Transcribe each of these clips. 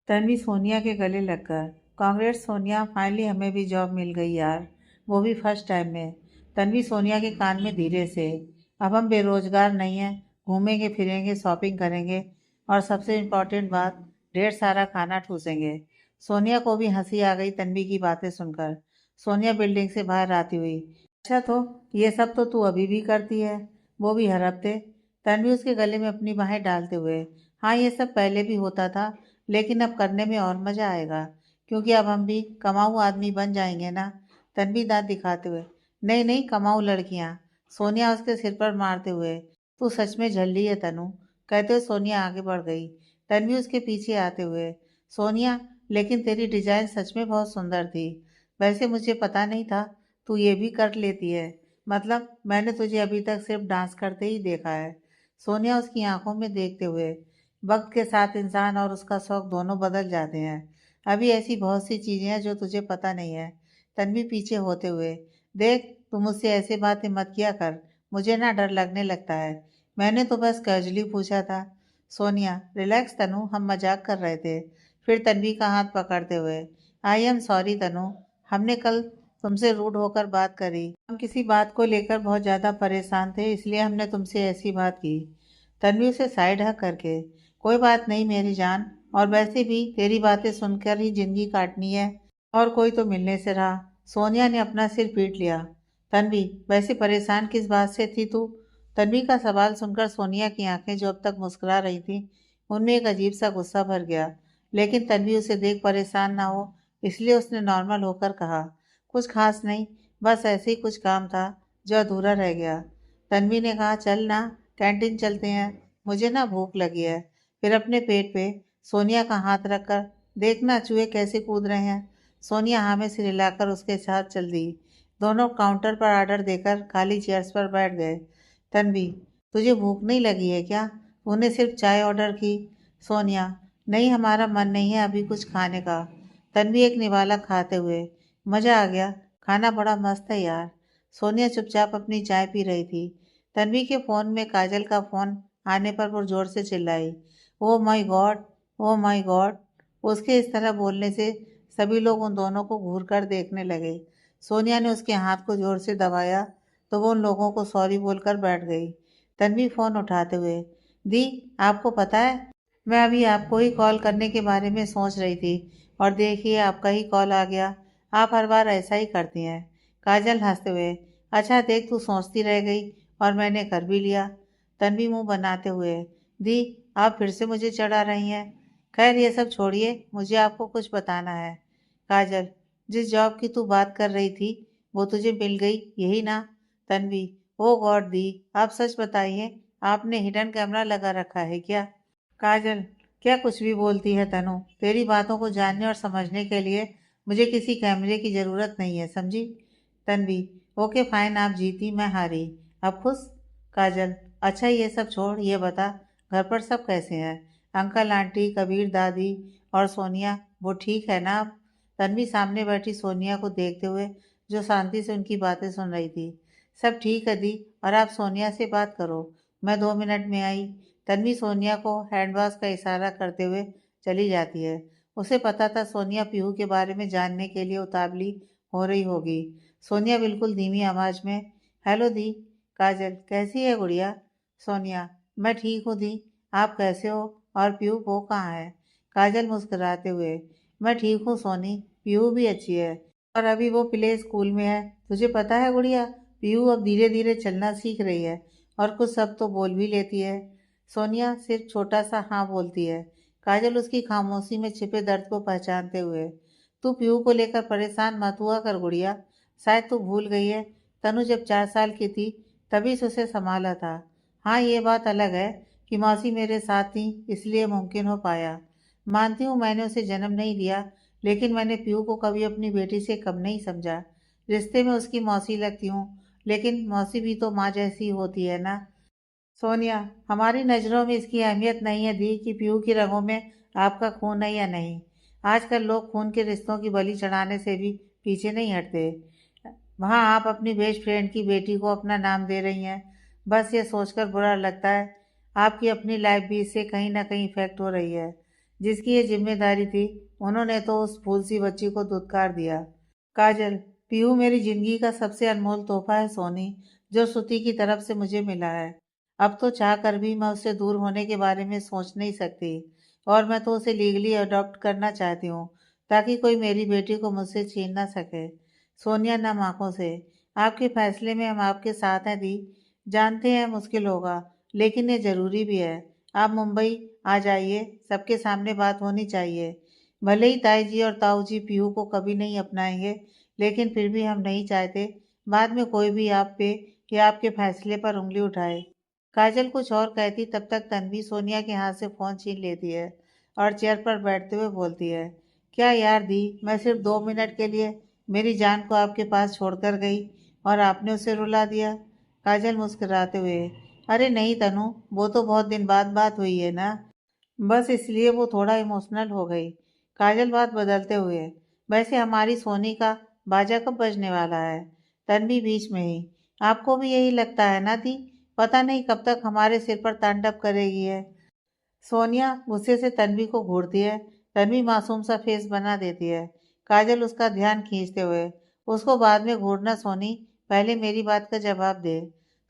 तन्वी सोनिया के गले लगकर, कांग्रेस सोनिया, फाइनली हमें भी जॉब मिल गई यार, वो भी फर्स्ट टाइम में। तन्वी सोनिया के कान में धीरे से, अब हम बेरोजगार नहीं हैं, घूमेंगे फिरेंगे, शॉपिंग करेंगे और सबसे इम्पोर्टेंट बात, ढेर सारा खाना ठूसेंगे। सोनिया को भी हंसी आ गई तन्वी की बातें सुनकर। सोनिया बिल्डिंग से बाहर आती हुई, अच्छा तो ये सब तो तू अभी भी करती है, वो भी हर हफ्ते। तन्वी उसके गले में अपनी बाहें डालते हुए, हाँ ये सब पहले भी होता था, लेकिन अब करने में और मजा आएगा, क्योंकि अब हम भी कमाऊ आदमी बन जाएंगे ना। तन्वी दांत दिखाते हुए, नहीं नहीं, कमाऊ लड़कियां। सोनिया उसके सिर पर मारते हुए, तू सच में झल्ली है तनु, कहते हुए सोनिया आगे बढ़ गई। तन्वी उसके पीछे आते हुए, सोनिया, लेकिन तेरी डिजाइन सच में बहुत सुंदर थी। वैसे मुझे पता नहीं था तू ये भी कर लेती है, मतलब मैंने तुझे अभी तक सिर्फ डांस करते ही देखा है। सोनिया उसकी आंखों में देखते हुए, वक्त के साथ इंसान और उसका शौक दोनों बदल जाते हैं, अभी ऐसी बहुत सी चीजें हैं जो तुझे पता नहीं है। तन्वी पीछे होते हुए, देख तू मुझसे ऐसे बातें मत किया कर, मुझे ना डर लगने लगता है, मैंने तो बस कैजुअली पूछा था। सोनिया, रिलैक्स तनु, हम मजाक कर रहे थे। फिर तन्वी का हाथ पकड़ते हुए, आई एम सॉरी तनु, हमने कल तुमसे रूड होकर बात करी, हम किसी बात को लेकर बहुत ज़्यादा परेशान थे, इसलिए हमने तुमसे ऐसी बात की। तन्वी उसे साइड हक करके, कोई बात नहीं मेरी जान, और वैसे भी तेरी बातें सुनकर ही जिंदगी काटनी है, और कोई तो मिलने से रहा। सोनिया ने अपना सिर पीट लिया। तन्वी, वैसे परेशान किस बात से थी तू? तन्वी का सवाल सुनकर सोनिया की आंखें जो अब तक मुस्कुरा रही थी, उनमें एक अजीब सा गुस्सा भर गया, लेकिन तन्वी उसे देख परेशान ना हो, इसलिए उसने नॉर्मल होकर कहा, कुछ खास नहीं, बस ऐसे ही कुछ काम था जो अधूरा रह गया। तन्वी ने कहा, चल ना, कैंटीन चलते हैं, मुझे ना भूख लगी है। फिर अपने पेट पे सोनिया का हाथ रखकर, देखना चूहे कैसे कूद रहे हैं। सोनिया हाँ में सिर हिलाकर उसके साथ चल दी। दोनों काउंटर पर ऑर्डर देकर खाली चेयर्स पर बैठ गए। तन्वी, तुझे भूख नहीं लगी है क्या? तूने सिर्फ चाय ऑर्डर की। सोनिया, नहीं हमारा मन नहीं है अभी कुछ खाने का। तन्वी एक निवाला खाते हुए, मजा आ गया, खाना बड़ा मस्त है यार। सोनिया चुपचाप अपनी चाय पी रही थी। तन्वी के फोन में काजल का फोन आने पर वो जोर से चिल्लाई, oh my God, oh my God. उसके इस तरह बोलने से सभी लोग उन दोनों को घूर कर देखने लगे। सोनिया ने उसके हाथ को जोर से दबाया तो वो उन लोगों को सॉरी बोलकर बैठ गई। तन्वी फोन उठाते हुए, दी, आपको पता है मैं अभी आपको ही कॉल करने के बारे में सोच रही थी, और देखिए आपका ही कॉल आ गया। आप हर बार ऐसा ही करती हैं। काजल हंसते हुए, अच्छा देख तू सोचती रह गई और मैंने कर भी लिया। तन्वी मुंह बनाते हुए, दी, आप फिर से मुझे चढ़ा रही हैं। खैर ये सब छोड़िए, मुझे आपको कुछ बताना है। काजल, जिस जॉब की तू बात कर रही थी वो तुझे मिल गई, यही ना? तन्वी, ओ गॉड दी, आप सच बताइए, आपने हिडन कैमरा लगा रखा है क्या? काजल, क्या कुछ भी बोलती है तनु, तेरी बातों को जानने और समझने के लिए मुझे किसी कैमरे की जरूरत नहीं है, समझी? तन्वी, ओके फाइन, आप जीती मैं हारी, अब खुश? काजल, अच्छा ये सब छोड़, ये बता घर पर सब कैसे हैं? अंकल आंटी, कबीर दादी और सोनिया, वो ठीक है ना अब? तन्वी सामने बैठी सोनिया को देखते हुए, जो शांति से उनकी बातें सुन रही थी, सब ठीक है दी, और आप सोनिया से बात करो, मैं 2 मिनट में आई। तन्वी सोनिया को हैंड वॉश का इशारा करते हुए चली जाती है। उसे पता था सोनिया पीहू के बारे में जानने के लिए उतावली हो रही होगी। सोनिया बिल्कुल धीमी आवाज में, हेलो दी। काजल, कैसी है गुड़िया? सोनिया, मैं ठीक हूँ दी, आप कैसे हो, और पीहू वो कहाँ है? काजल मुस्कुराते हुए, मैं ठीक हूँ सोनी, पीहू भी अच्छी है, और अभी वो प्ले स्कूल में है। तुझे पता है गुड़िया, पीहू अब धीरे धीरे चलना सीख रही है, और कुछ सब तो बोल भी लेती है। सोनिया सिर्फ छोटा सा हाँ बोलती है। काजल उसकी खामोशी में छिपे दर्द को पहचानते हुए, तू पीहू को लेकर परेशान मत हुआ कर गुड़िया, शायद तू भूल गई है, तनु जब 4 साल की थी तभी से उसे संभाला था। हाँ ये बात अलग है कि मौसी मेरे साथ थी, इसलिए मुमकिन हो पाया। मानती हूँ मैंने उसे जन्म नहीं दिया, लेकिन मैंने पीहू को कभी अपनी बेटी से कम नहीं समझा। रिश्ते में उसकी मौसी लगती हूँ, लेकिन मौसी भी तो माँ जैसी होती है ना। सोनिया, हमारी नज़रों में इसकी अहमियत नहीं है दी कि पीहू की रगों में आपका खून है या नहीं। आजकल लोग खून के रिश्तों की बलि चढ़ाने से भी पीछे नहीं हटते। वहाँ आप अपनी बेस्ट फ्रेंड की बेटी को अपना नाम दे रही हैं, बस ये सोचकर बुरा लगता है आपकी अपनी लाइफ भी इससे कहीं ना कहीं इफेक्ट हो रही है। जिसकी ये जिम्मेदारी थी, उन्होंने तो उस फूल सी बच्ची को दुत्कार दिया। काजल, पीहू मेरी जिंदगी का सबसे अनमोल तोहफा है सोनी, जो श्रुति की तरफ से मुझे मिला है। अब तो चाह कर भी मैं उससे दूर होने के बारे में सोच नहीं सकती, और मैं तो उसे लीगली अडॉप्ट करना चाहती हूँ, ताकि कोई मेरी बेटी को मुझसे छीन ना सके। सोनिया नम आंखों से, आपके फैसले में हम आपके साथ हैं दी। जानते हैं मुश्किल होगा, लेकिन ये जरूरी भी है। आप मुंबई आ जाइए, सबके सामने बात होनी चाहिए। भले ही ताई जी और ताऊ जी पीहू को कभी नहीं अपनाएंगे, लेकिन फिर भी हम नहीं चाहते बाद में कोई भी आप पे या आपके फैसले पर उंगली उठाए। काजल कुछ और कहती तब तक तन्वी सोनिया के हाथ से फोन छीन लेती है और चेयर पर बैठते हुए बोलती है, क्या यार दी, मैं सिर्फ 2 मिनट के लिए मेरी जान को आपके पास छोड़कर गई और आपने उसे रुला दिया। काजल मुस्कुराते हुए, अरे नहीं तनु, वो तो बहुत दिन बाद बात हुई है ना, बस इसलिए वो थोड़ा इमोशनल हो गई। काजल बात बदलते हुए, वैसे हमारी सोनी का बाजा कब बजने वाला है? तन्वी बीच में ही, आपको भी यही लगता है ना दी? पता नहीं कब तक हमारे सिर पर तांडव करेगी है। सोनिया गुस्से से तन्वी को घूरती है। तन्वी मासूम सा फेस बना देती है। काजल उसका ध्यान खींचते हुए, उसको बाद में घूरना सोनी, पहले मेरी बात का जवाब दे।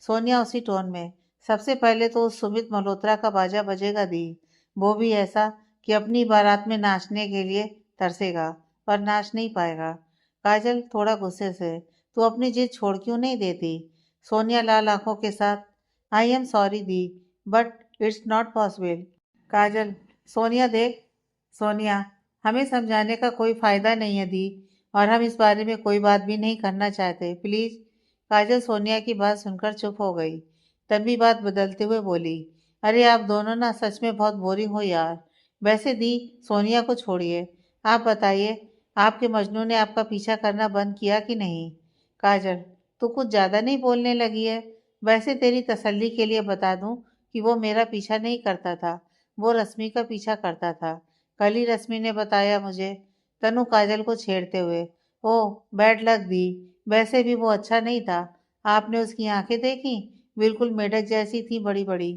सोनिया उसी टोन में, सबसे पहले तो उस सुमित मल्होत्रा का बाजा बजेगा दी, वो भी ऐसा कि अपनी बारात में नाचने के लिए तरसेगा, पर नाच नहीं पाएगा। काजल थोड़ा गुस्से से, तू अपनी जिद छोड़ क्यों नहीं देती? सोनिया लाल आंखों के साथ, आई एम सॉरी दी, but it's not possible. Kajal, Sonia देख, सोनिया, हमें समझाने का कोई फायदा नहीं है दी, और हम इस बारे में कोई बात भी नहीं करना चाहते, प्लीज। काजल सोनिया की बात सुनकर चुप हो गई। तन्वी बात बदलते हुए बोली, अरे आप दोनों ना सच में बहुत बोरिंग हो यार। वैसे दी, सोनिया को छोड़िए, आप बताइए, आपके मजनू ने आपका पीछा करना बंद किया कि नहीं? काजल, तू कुछ ज्यादा नहीं बोलने लगी है? वैसे तेरी तसल्ली के लिए बता दूं कि वो मेरा पीछा नहीं करता था, वो रश्मि का पीछा करता था। कल ही रश्मि ने बताया मुझे। तनु काजल को छेड़ते हुए, ओह बैड लक दी, वैसे भी वो अच्छा नहीं था। आपने उसकी आंखें देखी, बिल्कुल मेढक जैसी थी, बड़ी बड़ी।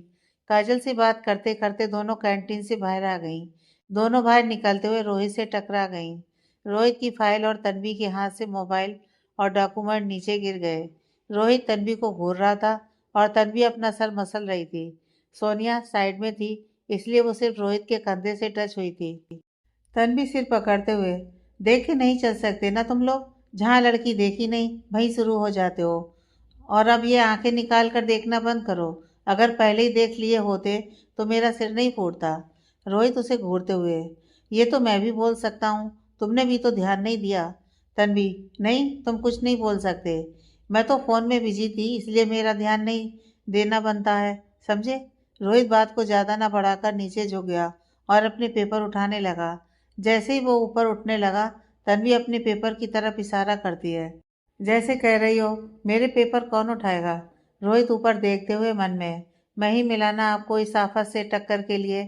काजल से बात करते करते दोनों कैंटीन से बाहर आ गईं। दोनों बाहर निकलते हुए रोहित से टकरा गईं। रोहित की फाइल और तन्वी के हाथ से मोबाइल और डॉक्यूमेंट नीचे गिर गए। रोहित तन्वी को घूर रहा था और तन्वी अपना सर मसल रही थी। सोनिया साइड में थी, इसलिए वो सिर्फ रोहित के कंधे से टच हुई थी। तन्वी सिर पकड़ते हुए, देख के नहीं चल सकते ना तुम लोग? जहाँ लड़की देखी नहीं वहीं शुरू हो जाते हो, और अब ये आंखें निकाल कर देखना बंद करो। अगर पहले ही देख लिए होते तो मेरा सिर नहीं फूटता। रोहित उसे घूरते हुए, ये तो मैं भी बोल सकता हूँ, तुमने भी तो ध्यान नहीं दिया। तन्वी, नहीं तुम कुछ नहीं बोल सकते, मैं तो फोन में बिजी थी, इसलिए मेरा ध्यान नहीं देना बनता है, समझे? रोहित बात को ज्यादा ना बढ़ाकर नीचे झुक गया और अपने पेपर उठाने लगा। जैसे ही वो ऊपर उठने लगा, तन्वी अपने पेपर की तरफ इशारा करती है, जैसे कह रही हो, मेरे पेपर कौन उठाएगा? रोहित ऊपर देखते हुए मन में, मैं ही मिलाना आपको इस आफत से टक्कर के लिए।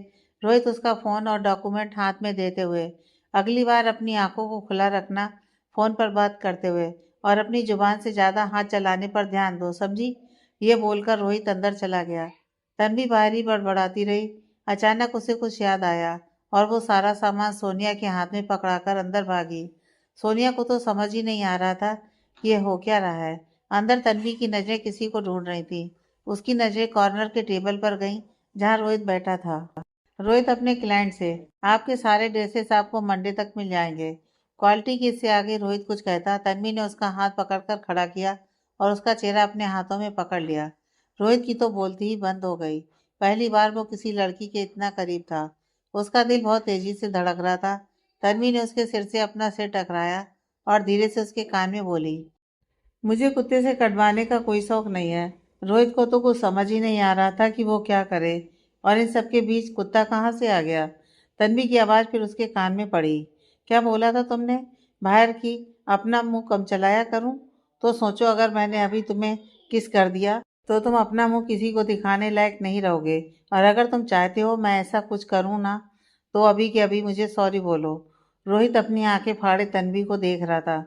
रोहित उसका फोन और डॉक्यूमेंट हाथ में देते हुए, अगली बार अपनी आंखों को खुला रखना फोन पर बात करते हुए, और अपनी जुबान से ज्यादा हाथ चलाने पर ध्यान दो, समझी? ये बोलकर रोहित अंदर चला गया। तन्वी बाहर ही बड़बड़ाती रही। अचानक उसे कुछ याद आया और वो सारा सामान सोनिया के हाथ में पकड़ाकर अंदर भागी। सोनिया को तो समझ ही नहीं आ रहा था कि ये हो क्या रहा है। अंदर तन्वी की नजरें किसी को ढूंढ रही थी। उसकी नजरें कॉर्नर के टेबल पर गईं, जहां रोहित बैठा था। रोहित अपने क्लाइंट से, आपके सारे ड्रेसेस आपको मंडे तक मिल जाएंगे। क्वालिटी की, इससे आगे रोहित कुछ कहता, तन्वी ने उसका हाथ पकड़कर खड़ा किया और उसका चेहरा अपने हाथों में पकड़ लिया। रोहित की तो बोलती ही बंद हो गई। पहली बार वो किसी लड़की के इतना करीब था। उसका दिल बहुत तेजी से धड़क रहा था। तन्वी ने उसके सिर से अपना सिर टकराया और धीरे से उसके कान में बोली, मुझे कुत्ते से कटवाने का कोई शौक नहीं है। रोहित को तो कुछ समझ ही नहीं आ रहा था कि वो क्या करे, और इन सबके बीच कुत्ता कहाँ से आ गया। तन्वी की आवाज़ फिर उसके कान में पड़ी, क्या बोला था तुमने? बाहर की अपना मुंह कम चलाया करूं? तो सोचो, अगर मैंने अभी तुम्हें किस कर दिया तो तुम अपना मुंह किसी को दिखाने लायक नहीं रहोगे, और अगर तुम चाहते हो मैं ऐसा कुछ करूं ना, तो अभी के अभी मुझे सॉरी बोलो। रोहित अपनी आंखें फाड़े तन्वी को देख रहा था।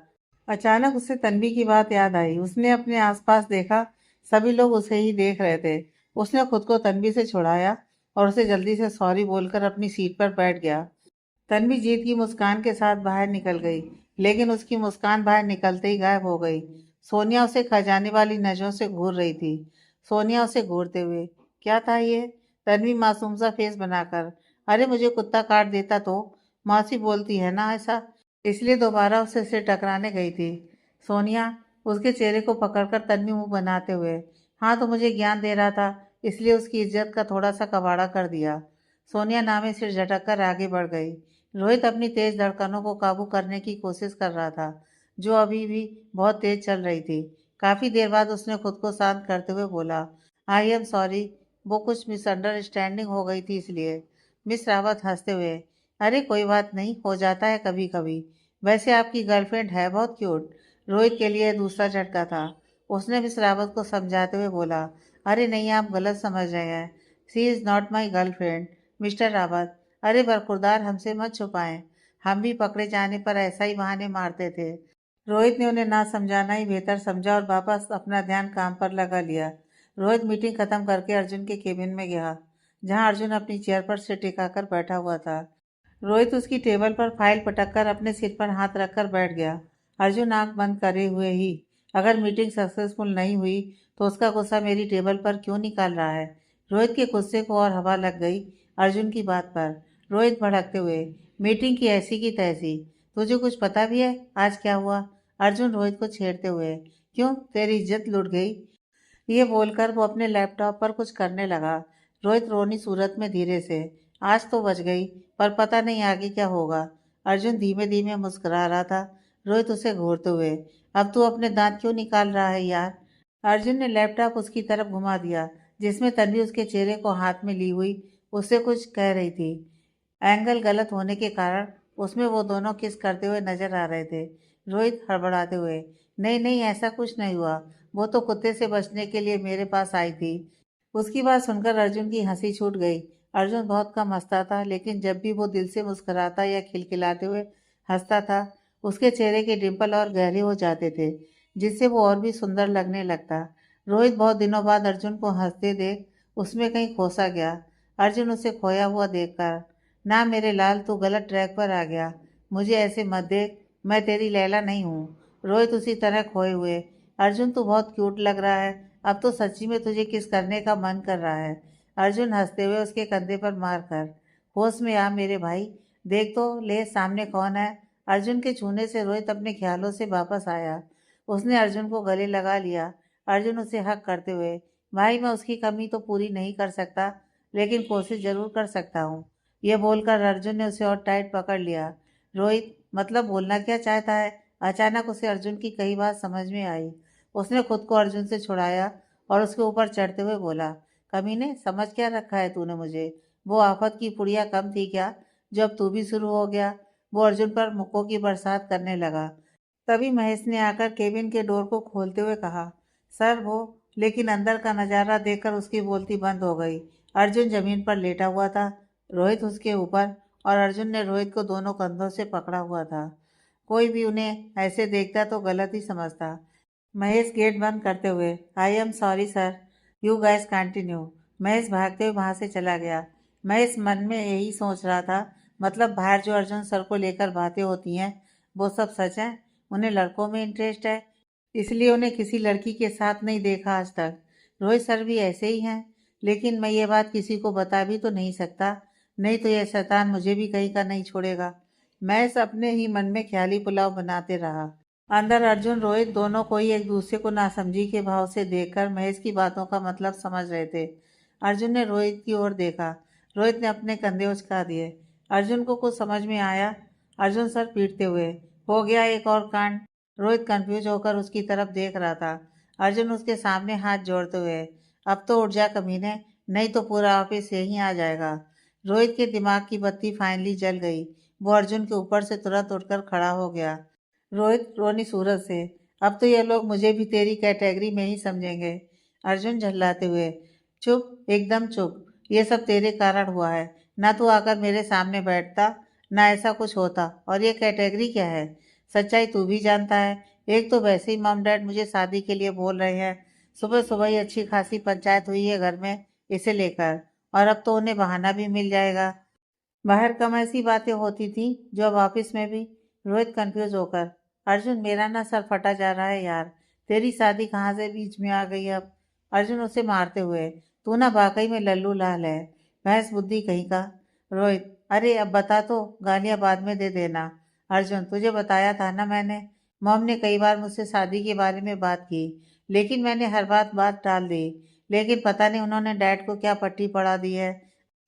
अचानक उसे तन्वी की बात याद आई। उसने अपने आसपास देखा, सभी लोग उसे ही देख रहे थे। उसने खुद को तन्वी से छुड़ाया और उसे जल्दी से सॉरी बोलकर अपनी सीट पर बैठ गया। तन्वी जीत की मुस्कान के साथ बाहर निकल गई, लेकिन उसकी मुस्कान बाहर निकलते ही गायब हो गई। सोनिया उसे खजाने वाली नजरों से घूर रही थी। सोनिया उसे घूरते हुए, क्या था ये? तन्वी मासूम सा फेस बनाकर, अरे मुझे कुत्ता काट देता तो? मौसी बोलती है ना ऐसा, इसलिए दोबारा उसे टकराने गई थी। सोनिया उसके चेहरे को पकड़कर तन्वी मुंह बनाते हुए, हाँ तो मुझे ज्ञान दे रहा था, इसलिए उसकी इज्जत का थोड़ा सा कबाड़ा कर दिया। सोनिया नामे सिर झटक कर आगे बढ़ गई। रोहित अपनी तेज धड़कनों को काबू करने की कोशिश कर रहा था, जो अभी भी बहुत तेज चल रही थी। काफी देर बाद उसने खुद को शांत करते हुए बोला, आई एम सॉरी, वो कुछ मिसअंडरस्टैंडिंग हो गई थी इसलिए। मिस रावत हंसते हुए, अरे कोई बात नहीं, हो जाता है कभी कभी। वैसे आपकी गर्लफ्रेंड है बहुत क्यूट। रोहित के लिए दूसरा झटका था। उसने मिस रावत को समझाते हुए बोला, अरे नहीं, आप गलत समझ रहे हैं। She is not my girlfriend mister Rawat. अरे बरखुरदार, हमसे मत छुपाएं। हम भी पकड़े जाने पर ऐसा ही बहाने मारते थे। रोहित ने उन्हें ना समझाना ही बेहतर समझा और वापस अपना ध्यान काम पर लगा लिया। रोहित मीटिंग खत्म करके अर्जुन के केबिन में गया, जहां अर्जुन अपनी चेयर पर सिर टिकाकर बैठा हुआ था। रोहित उसकी टेबल पर फाइल पटककर अपने सिर पर हाथ रखकर बैठ गया। अर्जुन आंख बंद करे हुए ही, अगर मीटिंग सक्सेसफुल नहीं हुई तो उसका गुस्सा मेरी टेबल पर क्यों निकाल रहा है? रोहित के गुस्से को और हवा लग गई अर्जुन की बात पर। रोहित भड़कते हुए, मीटिंग की ऐसी की तैसी, तुझे कुछ पता भी है आज क्या हुआ? अर्जुन रोहित को छेड़ते हुए, क्यों, तेरी इज्जत लुट गई? ये बोलकर वो अपने लैपटॉप पर कुछ करने लगा। रोहित रोनी सूरत में धीरे से, आज तो बच गई, पर पता नहीं आगे क्या होगा। अर्जुन धीमे धीमे मुस्कुरा रहा था। रोहित उसे घूरते हुए, अब तू अपने दांत क्यों निकाल रहा है यार? अर्जुन ने लैपटॉप उसकी तरफ घुमा दिया, जिसमें तन्वी उसके चेहरे को हाथ में ली हुई उससे कुछ कह रही थी। एंगल गलत होने के कारण उसमें वो दोनों किस करते हुए नजर आ रहे थे। रोहित हड़बड़ाते हुए, नहीं नहीं, ऐसा कुछ नहीं हुआ, वो तो कुत्ते से बचने के लिए मेरे पास आई थी। उसकी बात सुनकर अर्जुन की हंसी छूट गई। अर्जुन बहुत कम हंसता था, लेकिन जब भी वो दिल से मुस्कुराता या खिलखिलाते हुए हंसता था, उसके चेहरे के डिंपल और गहरे हो जाते थे, जिससे वो और भी सुंदर लगने लगता। रोहित बहुत दिनों बाद अर्जुन को हंसते देख उसमें कहीं खो सा गया। अर्जुन उसे खोया हुआ देखकर, ना मेरे लाल, तू गलत ट्रैक पर आ गया, मुझे ऐसे मत देख, मैं तेरी लैला नहीं हूँ। रोहित उसी तरह खोए हुए, अर्जुन तू बहुत क्यूट लग रहा है, अब तो सच्ची में तुझे किस करने का मन कर रहा है। अर्जुन हंसते हुए उसके कंधे पर मारकर, होश में आ मेरे भाई, देख तो ले सामने कौन है। अर्जुन के छूने से रोहित अपने ख्यालों से वापस आया। उसने अर्जुन को गले लगा लिया। अर्जुन उसे हक करते हुए, भाई मैं उसकी कमी तो पूरी नहीं कर सकता, लेकिन कोशिश जरूर कर सकता हूँ। यह बोलकर अर्जुन ने उसे और टाइट पकड़ लिया। रोहित, मतलब बोलना क्या चाहता है? अचानक उसे अर्जुन की कई बात समझ में आई। उसने खुद को अर्जुन से छुड़ाया और उसके ऊपर चढ़ते हुए बोला, कमीने, समझ क्या रखा है तूने मुझे? वो आफत की पुड़िया कम थी क्या, जो अब तू भी शुरू हो गया? वो अर्जुन पर मुक्कों की बरसात करने लगा। तभी महेश ने आकर केबिन के डोर को खोलते हुए कहा, सर वो, लेकिन अंदर का नजारा देखकर उसकी बोलती बंद हो गई। अर्जुन जमीन पर लेटा हुआ था, रोहित उसके ऊपर, और अर्जुन ने रोहित को दोनों कंधों से पकड़ा हुआ था। कोई भी उन्हें ऐसे देखता तो गलत ही समझता। महेश गेट बंद करते हुए, आई am sorry sir, you guys continue. Mahesh भागते हुए वहां से चला गया। महेश मन में यही सोच रहा था, मतलब बाहर जो अर्जुन सर को लेकर बातें होती हैं वो सब सच है। उन्हें लड़कों में इंटरेस्ट है, इसलिए उन्हें किसी लड़की के साथ नहीं देखा आज तक। रोहित सर भी ऐसे ही हैं, लेकिन मैं ये बात किसी को बता भी तो नहीं सकता, नहीं तो यह शैतान मुझे भी कहीं का नहीं छोड़ेगा। महेश अपने ही मन में ख्याली पुलाव बनाते रहा। अंदर अर्जुन रोहित दोनों को ही एक दूसरे को नासमझी के भाव से देखकर महेश की बातों का मतलब समझ रहे थे। अर्जुन ने रोहित की ओर देखा। रोहित ने अपने कंधे उचका दिए। अर्जुन को कुछ समझ में आया। अर्जुन सर पीटते हुए, हो गया एक और कांड। रोहित कंफ्यूज होकर उसकी तरफ देख रहा था। अर्जुन उसके सामने हाथ जोड़ते हुए, अब तो उठ जा कमीने, नहीं तो पूरा ऑफिस यहीं आ जाएगा। रोहित के दिमाग की बत्ती फाइनली जल गई। वो अर्जुन के ऊपर से तुरंत उठकर खड़ा हो गया। रोहित रोनी सूरत से, अब तो ये लोग मुझे भी तेरी कैटेगरी में ही समझेंगे। अर्जुन झल्लाते हुए, चुप, एकदम चुप, ये सब तेरे कारण हुआ है। ना तू आकर मेरे सामने बैठता, ना ऐसा कुछ होता, और ये कैटेगरी क्या है? सच्चाई तू भी जानता है। एक तो वैसे ही मॉम डैड मुझे शादी के लिए बोल रहे हैं, सुबह सुबह ही अच्छी खासी पंचायत हुई है घर में इसे लेकर। और अब तो उन्हें बहाना भी मिल जाएगा। बाहर कम ऐसी बातें होती थी जो अब ऑफिस में भी। रोहित कंफ्यूज होकर, अर्जुन मेरा ना सर फटा जा रहा है यार, तेरी शादी कहाँ से बीच में आ गई अब। अर्जुन उसे मारते हुए, तू ना वाकई में लल्लू लाल है, भैंस बुद्धि कहीं का। रोहित, अरे अब बता तो, गालियां बाद में दे देना। अर्जुन, तुझे बताया था ना मैंने, मॉम ने कई बार मुझसे शादी के बारे में बात की, लेकिन मैंने हर बात टाल दी। लेकिन पता नहीं उन्होंने डैड को क्या पट्टी पड़ा दी है।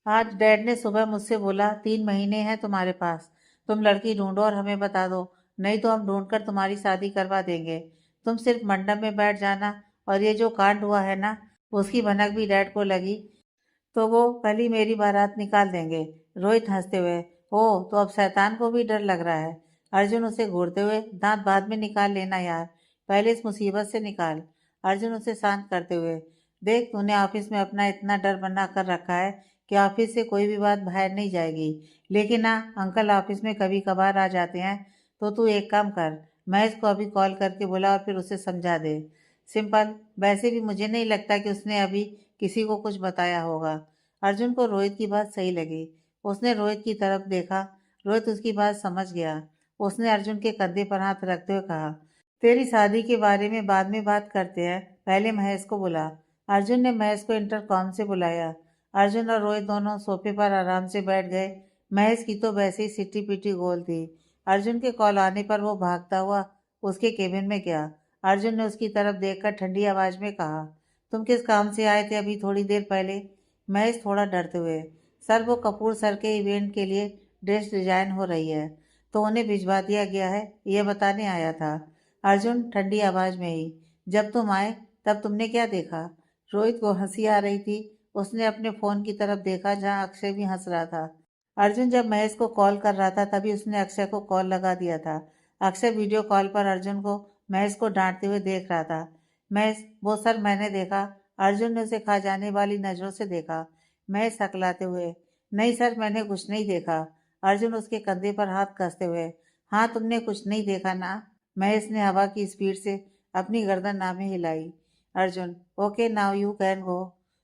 आज डैड ने सुबह मुझसे बोला 3 महीने हैं तुम्हारे पास, तुम लड़की ढूंढो और हमें बता दो, नहीं तो हम ढूंढकर तुम्हारी शादी करवा देंगे। तुम सिर्फ मंडप में बैठ जाना, और ये जो कांड हुआ है ना, उसकी भनक भी डैड को लगी तो वो कल ही मेरी बारात निकाल देंगे। रोहित हंसते हुए, ओ तो अब शैतान को भी डर लग रहा है। अर्जुन उसे घूरते हुए, दांत बाद में निकाल लेना यार, पहले इस मुसीबत से निकाल। अर्जुन उसे शांत करते हुए, देख तूने ऑफिस में अपना इतना डर बना कर रखा है कि ऑफिस से कोई भी बात बाहर नहीं जाएगी, लेकिन हाँ अंकल ऑफिस में कभी कभार आ जाते हैं, तो तू एक काम कर, महेश को अभी कॉल करके बुला और फिर उसे समझा दे। सिंपल, वैसे भी मुझे नहीं लगता कि उसने अभी किसी को कुछ बताया होगा। अर्जुन को रोहित की बात सही लगी। उसने रोहित की तरफ देखा। रोहित उसकी बात समझ गया। उसने अर्जुन के कंधे पर हाथ रखते हुए कहा, तेरी शादी के बारे में बाद में बात करते हैं, पहले महेश को बुला। अर्जुन ने महेश को इंटरकॉम से बुलाया। अर्जुन और रोहित दोनों सोफे पर आराम से बैठ गए। महेश की तो वैसे ही सिट्टी पिट्टी गोल थी। अर्जुन के कॉल आने पर वो भागता हुआ उसके केबिन में गया। अर्जुन ने उसकी तरफ देखकर ठंडी आवाज में कहा, तुम किस काम से आए थे अभी थोड़ी देर पहले। महेश थोड़ा डरते हुए, सर वो कपूर सर के इवेंट के लिए ड्रेस डिजाइन हो रही है, तो उन्हें भिजवा दिया गया है, ये बताने आया था। अर्जुन ठंडी आवाज में ही, जब तुम आए तब तुमने क्या देखा। रोहित को हंसी आ रही थी। उसने अपने फोन की तरफ देखा जहां अक्षय भी हंस रहा था। अर्जुन जब महेश को कॉल कर रहा था तभी उसने अक्षय को कॉल लगा दिया था। अक्षय वीडियो कॉल पर अर्जुन को महेश को डांटते हुए देख रहा था। महेश, वो सर मैंने देखा। अर्जुन ने उसे खा जाने वाली नजरों से देखा। महेश हकलाते हुए, नहीं सर मैंने कुछ नहीं देखा। अर्जुन उसके कंधे पर हाथ कसते हुए, हाँ तुमने कुछ नहीं देखा ना। महेश ने हवा की स्पीड से अपनी गर्दन नामे हिलाई। Arjun, okay now you can go,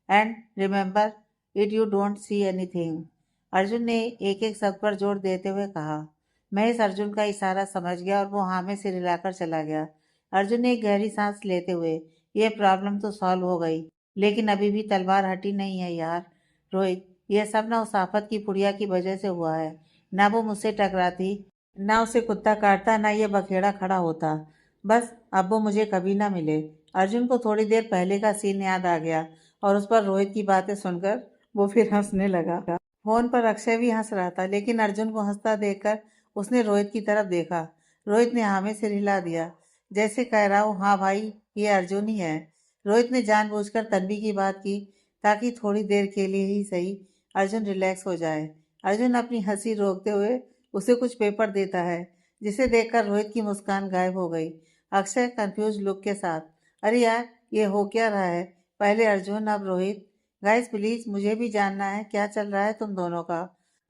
and remember it you don't see anything. Arjun ने एक एक शब्द पर जोर देते हुए कहा। महेश अर्जुन का इशारा समझ गया और वो हाँ में सिर हिलाकर चला गया। अर्जुन ने एक गहरी सांस लेते हुए, यह प्रॉब्लम तो सॉल्व हो गई, लेकिन अभी भी तलवार हटी नहीं है यार। रोहित, यह सब ना उस आफत की पुड़िया की वजह से हुआ है। ना वो मुझसे टकराती, ना उसे कुत्ता काटता, ना ये बखेड़ा खड़ा होता। बस अब वो मुझे कभी ना मिले। अर्जुन को थोड़ी देर पहले का सीन याद आ गया और उस पर रोहित की बातें सुनकर वो फिर हंसने लगा। फोन पर अक्षय भी हंस रहा था, लेकिन अर्जुन को हंसता देखकर उसने रोहित की तरफ देखा। रोहित ने हाँ में सिर हिला दिया, जैसे कह रहा हूँ हाँ भाई ये अर्जुन ही है। रोहित ने जानबूझकर तन्वी की बात की ताकि थोड़ी देर के लिए ही सही अर्जुन रिलैक्स हो जाए। अर्जुन अपनी हंसी रोकते हुए उसे कुछ पेपर देता है, जिसे देखकर रोहित की मुस्कान गायब हो गई। अक्षय कंफ्यूज लुक के साथ, अरे यार ये हो क्या रहा है, पहले अर्जुन अब रोहित। गाइस प्लीज मुझे भी जानना है क्या चल रहा है तुम दोनों का।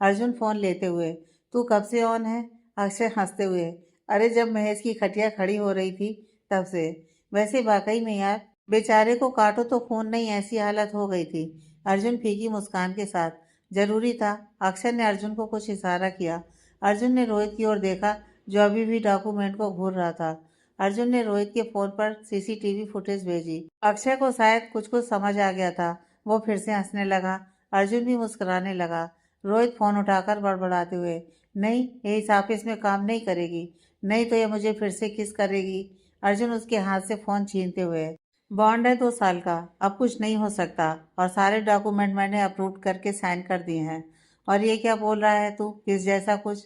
अर्जुन फोन लेते हुए, तू कब से ऑन है। अक्षय हंसते हुए, अरे जब महेश की खटिया खड़ी हो रही थी तब से। वैसे वाकई में यार, बेचारे को काटो तो खून नहीं, ऐसी हालत हो गई थी। अर्जुन फीकी मुस्कान के साथ, जरूरी था। अक्षय ने अर्जुन को कुछ इशारा किया। अर्जुन ने रोहित की ओर देखा जो अभी भी डॉक्यूमेंट को घूर रहा था। अर्जुन ने रोहित के फोन पर सीसीटीवी फुटेज भेजी। अक्षय को शायद कुछ कुछ समझ आ गया था। वो फिर से हंसने लगा। अर्जुन भी मुस्कुराने लगा। रोहित फोन उठाकर बड़बड़ाते हुए, नहीं ये इस ऑफिस में काम नहीं करेगी, नहीं तो ये मुझे फिर से किस करेगी। अर्जुन उसके हाथ से फोन छीनते हुए, बॉन्ड है 2 साल का, अब कुछ नहीं हो सकता, और सारे डॉक्यूमेंट मैंने अप्रूव करके साइन कर दिए हैं। और ये क्या बोल रहा है तू, किस जैसा कुछ।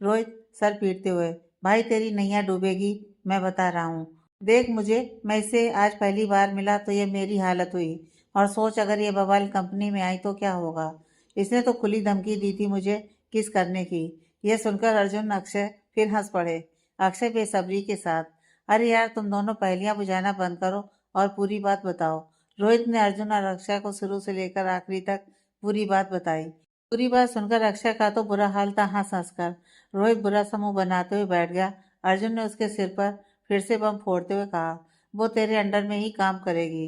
रोहित सर पीटते हुए, भाई तेरी नैया डूबेगी, मैं बता रहा हूँ। देख मुझे, मैं इससे आज पहली बार मिला तो ये मेरी हालत हुई, और सोच अगर ये बवाल कंपनी में आई तो क्या होगा। इसने तो खुली धमकी दी थी मुझे किस करने की। यह सुनकर अर्जुन अक्षय फिर हंस पड़े। अक्षय बेसब्री के साथ, अरे यार तुम दोनों पहेलियां बुझाना बंद करो और पूरी बात बताओ। रोहित ने अर्जुन और अक्षय को शुरू से लेकर आखिरी तक पूरी बात बताई। पूरी बात सुनकर अक्षय का तो बुरा हाल था हंस हंस कर। रोहित बुरा सा मुंह बनाते हुए बैठ गया। अर्जुन ने उसके सिर पर फिर से बम फोड़ते हुए कहा, वो तेरे अंडर में ही काम करेगी।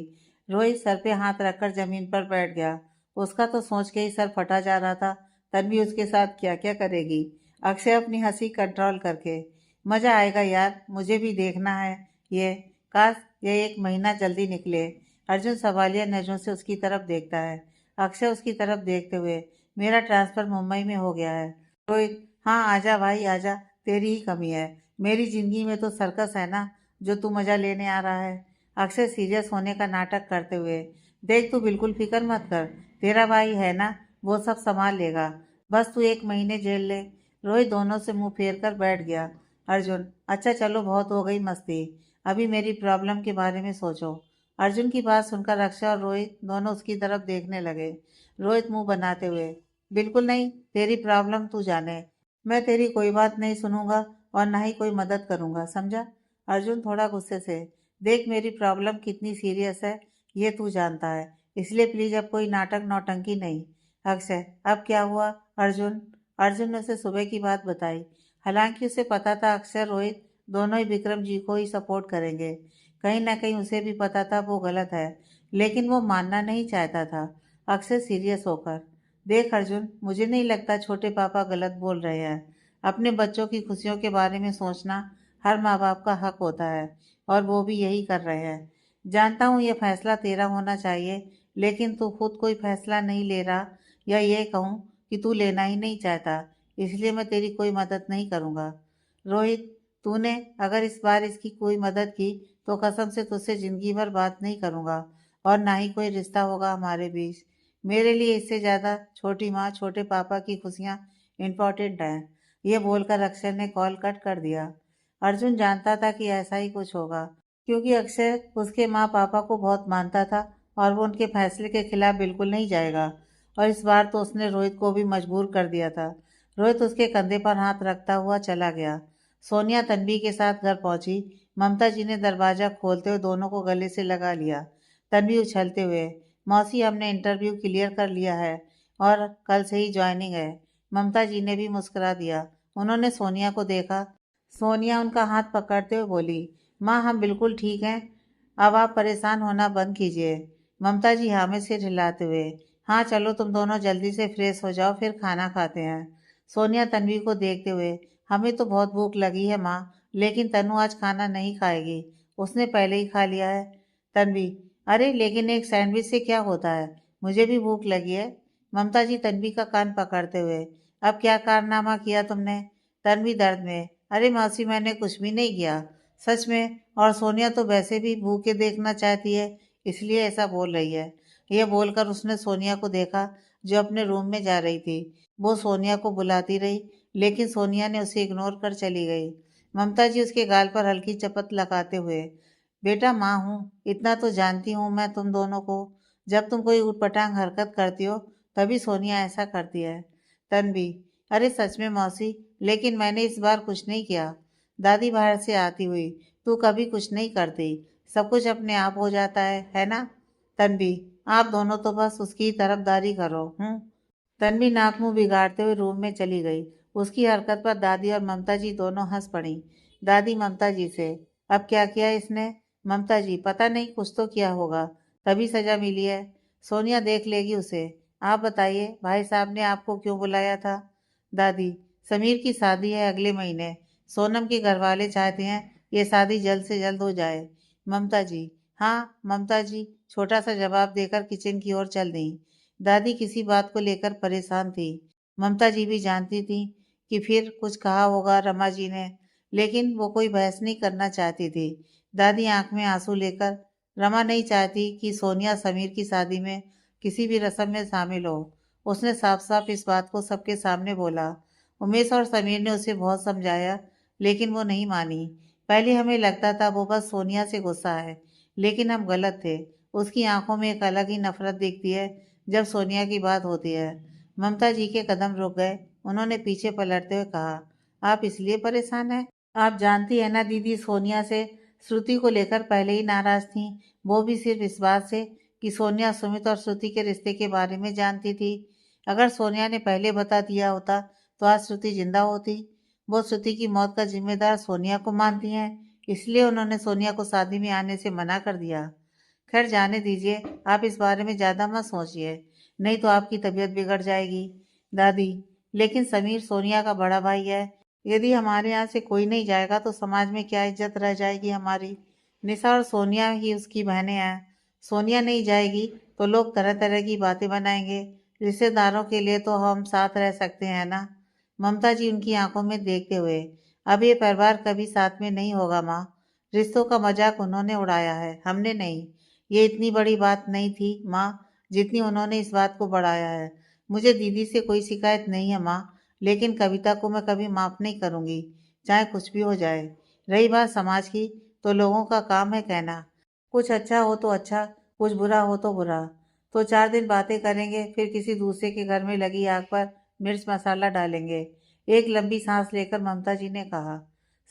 रोहित सर पे हाथ रखकर जमीन पर बैठ गया। उसका तो सोच के ही सर फटा जा रहा था तन्वी उसके साथ क्या क्या करेगी। अक्षय अपनी हंसी कंट्रोल करके, मजा आएगा यार, मुझे भी देखना है ये, काश ये एक महीना जल्दी निकले। अर्जुन सवालिया नजरों से उसकी तरफ देखता है। अक्षय उसकी तरफ देखते हुए, मेरा ट्रांसफर मुंबई में हो गया है। रोहित, हाँ आजा भाई आजा, तेरी ही कमी है। मेरी जिंदगी में तो सर्कस है ना, जो तू मजा लेने आ रहा है। अक्षय सीरियस होने का नाटक करते हुए, देख तू बिल्कुल फिक्र मत कर, तेरा भाई है ना, वो सब संभाल लेगा, बस तू एक महीने झेल ले। रोहित दोनों से मुंह फेर कर बैठ गया। अर्जुन, अच्छा चलो बहुत हो गई मस्ती, अभी मेरी प्रॉब्लम के बारे में सोचो। अर्जुन की बात सुनकर अक्षय और रोहित दोनों उसकी तरफ देखने लगे। रोहित मुंह बनाते हुए, बिल्कुल नहीं, तेरी प्रॉब्लम तू जाने, मैं तेरी कोई बात नहीं सुनूंगा और ना ही कोई मदद करूंगा, समझा। अर्जुन थोड़ा गुस्से से, देख मेरी प्रॉब्लम कितनी सीरियस है ये तू जानता है, इसलिए प्लीज अब कोई नाटक नौटंकी नहीं। अक्षय, अब क्या हुआ। अर्जुन अर्जुन ने उसे सुबह की बात बताई। हालांकि उसे पता था अक्षय रोहित दोनों ही विक्रम जी को ही सपोर्ट करेंगे, कहीं ना कहीं उसे भी पता था वो गलत है, लेकिन वो मानना नहीं चाहता था। अक्षय सीरियस होकर, देख अर्जुन, मुझे नहीं लगता छोटे पापा गलत बोल रहे हैं। अपने बच्चों की खुशियों के बारे में सोचना हर माँ बाप का हक होता है, और वो भी यही कर रहे हैं। जानता हूँ ये फैसला तेरा होना चाहिए, लेकिन तू खुद कोई फैसला नहीं ले रहा, या ये कहूँ कि तू लेना ही नहीं चाहता, इसलिए मैं तेरी कोई मदद नहीं करूँगा। रोहित, तूने अगर इस बार इसकी कोई मदद की तो कसम से तुझसे जिंदगी भर बात नहीं करूँगा, और ना ही कोई रिश्ता होगा हमारे बीच। मेरे लिए इससे ज़्यादा छोटी माँ छोटे पापा की खुशियाँ इम्पोर्टेंट हैं। ये बोलकर अक्षय ने कॉल कट कर दिया। अर्जुन जानता था कि ऐसा ही कुछ होगा, क्योंकि अक्षय उसके माँ पापा को बहुत मानता था और वो उनके फैसले के खिलाफ बिल्कुल नहीं जाएगा। और इस बार तो उसने रोहित को भी मजबूर कर दिया था। रोहित उसके कंधे पर हाथ रखता हुआ चला गया। सोनिया तन्वी के साथ घर पहुंची। ममता जी ने दरवाजा खोलते हुए दोनों को गले से लगा लिया। तन्वी उछलते हुए, मौसी हमने इंटरव्यू क्लियर कर लिया है और कल से ही ज्वाइनिंग है। ममता जी ने भी मुस्कुरा दिया। उन्होंने सोनिया को देखा। सोनिया उनका हाथ पकड़ते हुए बोली, माँ हम बिल्कुल ठीक हैं, अब आप परेशान होना बंद कीजिए। ममता जी हाँ में सिर हिलाते हुए, हाँ चलो तुम दोनों जल्दी से फ्रेश हो जाओ, फिर खाना खाते हैं। सोनिया तन्वी को देखते हुए, हमें तो बहुत भूख लगी है माँ, लेकिन तनु आज खाना नहीं खाएगी, उसने पहले ही खा लिया है। तन्वी, अरे लेकिन एक सैंडविच से क्या होता है, मुझे भी भूख लगी है। ममता जी तन्वी का कान पकड़ते हुए, अब क्या कारनामा किया तुमने। तन्वी दर्द में, अरे मौसी मैंने कुछ भी नहीं किया, सच में, और सोनिया तो वैसे भी भूखे देखना चाहती है, इसलिए ऐसा बोल रही है। यह बोलकर उसने सोनिया को देखा, जो अपने रूम में जा रही थी। वो सोनिया को बुलाती रही, लेकिन सोनिया ने उसे इग्नोर कर चली गई। ममता जी उसके गाल पर हल्की चपत लगाते हुए, बेटा माँ हूँ, इतना तो जानती हूँ मैं तुम दोनों को, जब तुम कोई ऊटपटांग हरकत करती हो तभी सोनिया ऐसा करती है। तन्वी, अरे सच में मौसी, लेकिन मैंने इस बार कुछ नहीं किया। दादी बाहर से आती हुई, तू कभी कुछ नहीं करती, सब कुछ अपने आप हो जाता है ना। तन्वी, आप दोनों तो बस उसकी तरफदारी करो। तन्वी नाक मुंह बिगाड़ते हुए रूम में चली गई। उसकी हरकत पर दादी और ममता जी दोनों हंस पड़ी। दादी ममता जी से, अब क्या किया इसने। ममता जी, पता नहीं, कुछ तो किया होगा, तभी सजा मिली है। सोनिया देख लेगी उसे। आप बताइए भाई साहब ने आपको क्यों बुलाया था। दादी, समीर की शादी है अगले महीने, सोनम के घर वाले चाहते हैं ये शादी जल्द से जल्द हो जाए। ममता जी, हाँ ममता जी छोटा सा जवाब देकर किचन की ओर चल दी। दादी किसी बात को लेकर परेशान थी। ममता जी भी जानती थी कि फिर कुछ कहा होगा रमा जी ने, लेकिन वो कोई बहस नहीं करना चाहती थी। दादी आंख में आंसू लेकर, रमा नहीं चाहती कि सोनिया समीर की शादी में किसी भी रस्म में शामिल हो। उसने साफ साफ इस बात को सबके सामने बोला। उमेश और समीर ने उसे बहुत समझाया, लेकिन वो नहीं मानी। पहले हमें लगता था वो बस सोनिया से गुस्सा है, लेकिन हम गलत थे। उसकी आंखों में एक अलग ही नफरत दिखती है जब सोनिया की बात होती है। ममता जी के कदम रुक गए। उन्होंने पीछे पलटते हुए कहा, आप इसलिए परेशान हैं। आप जानती है ना दीदी, सोनिया से श्रुति को लेकर पहले ही नाराज थी, वो भी सिर्फ इस बात से कि सोनिया सुमित और श्रुति के रिश्ते के बारे में जानती थी। अगर सोनिया ने पहले बता दिया होता तो आज श्रुति जिंदा होती। वो श्रुति की मौत का जिम्मेदार सोनिया को मानती हैं, इसलिए उन्होंने सोनिया को शादी में आने से मना कर दिया। खैर जाने दीजिए, आप इस बारे में ज़्यादा मत सोचिए। नहीं तो आपकी तबीयत बिगड़ जाएगी। दादी, लेकिन समीर सोनिया का बड़ा भाई है। यदि हमारे यहाँ से कोई नहीं जाएगा तो समाज में क्या इज्जत रह जाएगी हमारी। निशा और सोनिया ही उसकी बहनें हैं। सोनिया नहीं जाएगी तो लोग तरह तरह की बातें बनाएंगे। रिश्तेदारों के लिए तो हम साथ रह सकते हैं ना। ममता जी उनकी आंखों में देखते हुए, अब ये परिवार कभी साथ में नहीं होगा माँ। रिश्तों का मजाक उन्होंने उड़ाया है, हमने नहीं। ये इतनी बड़ी बात नहीं थी माँ, जितनी उन्होंने इस बात को बढ़ाया है। मुझे दीदी से कोई शिकायत नहीं है माँ, लेकिन कविता को मैं कभी माफ नहीं करूंगी, चाहे कुछ भी हो जाए। रही बात समाज की, तो लोगों का काम है कहना, कुछ अच्छा हो तो अच्छा, कुछ बुरा हो तो बुरा। तो 4 दिन बातें करेंगे, फिर किसी दूसरे के घर में लगी आग पर मिर्च मसाला डालेंगे। एक लंबी सांस लेकर ममता जी ने कहा,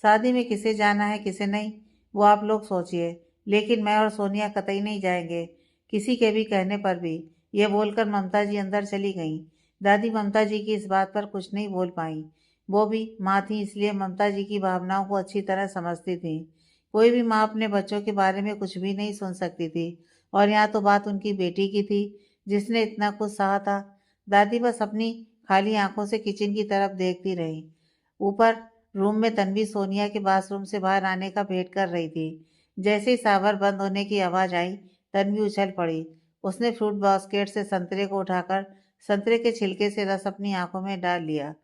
शादी में किसे जाना है किसे नहीं, वो आप लोग सोचिए, लेकिन मैं और सोनिया कतई नहीं जाएंगे, किसी के भी कहने पर भी। ये बोलकर ममता जी अंदर चली गईं। दादी ममता जी की इस बात पर कुछ नहीं बोल पाई। वो भी माँ थी, इसलिए ममता जी की भावनाओं को अच्छी तरह समझती थी। कोई भी माँ अपने बच्चों के बारे में कुछ भी नहीं सुन सकती थी, और यहाँ तो बात उनकी बेटी की थी, जिसने इतना कुछ सहा था। दादी बस अपनी खाली आंखों से किचन की तरफ देखती रही। ऊपर रूम में तन्वी सोनिया के बाथरूम से बाहर आने का वेट कर रही थी। जैसे ही शावर बंद होने की आवाज आई, तन्वी उछल पड़ी। उसने फ्रूट बास्केट से संतरे को उठाकर संतरे के छिलके से रस अपनी आंखों में डाल लिया।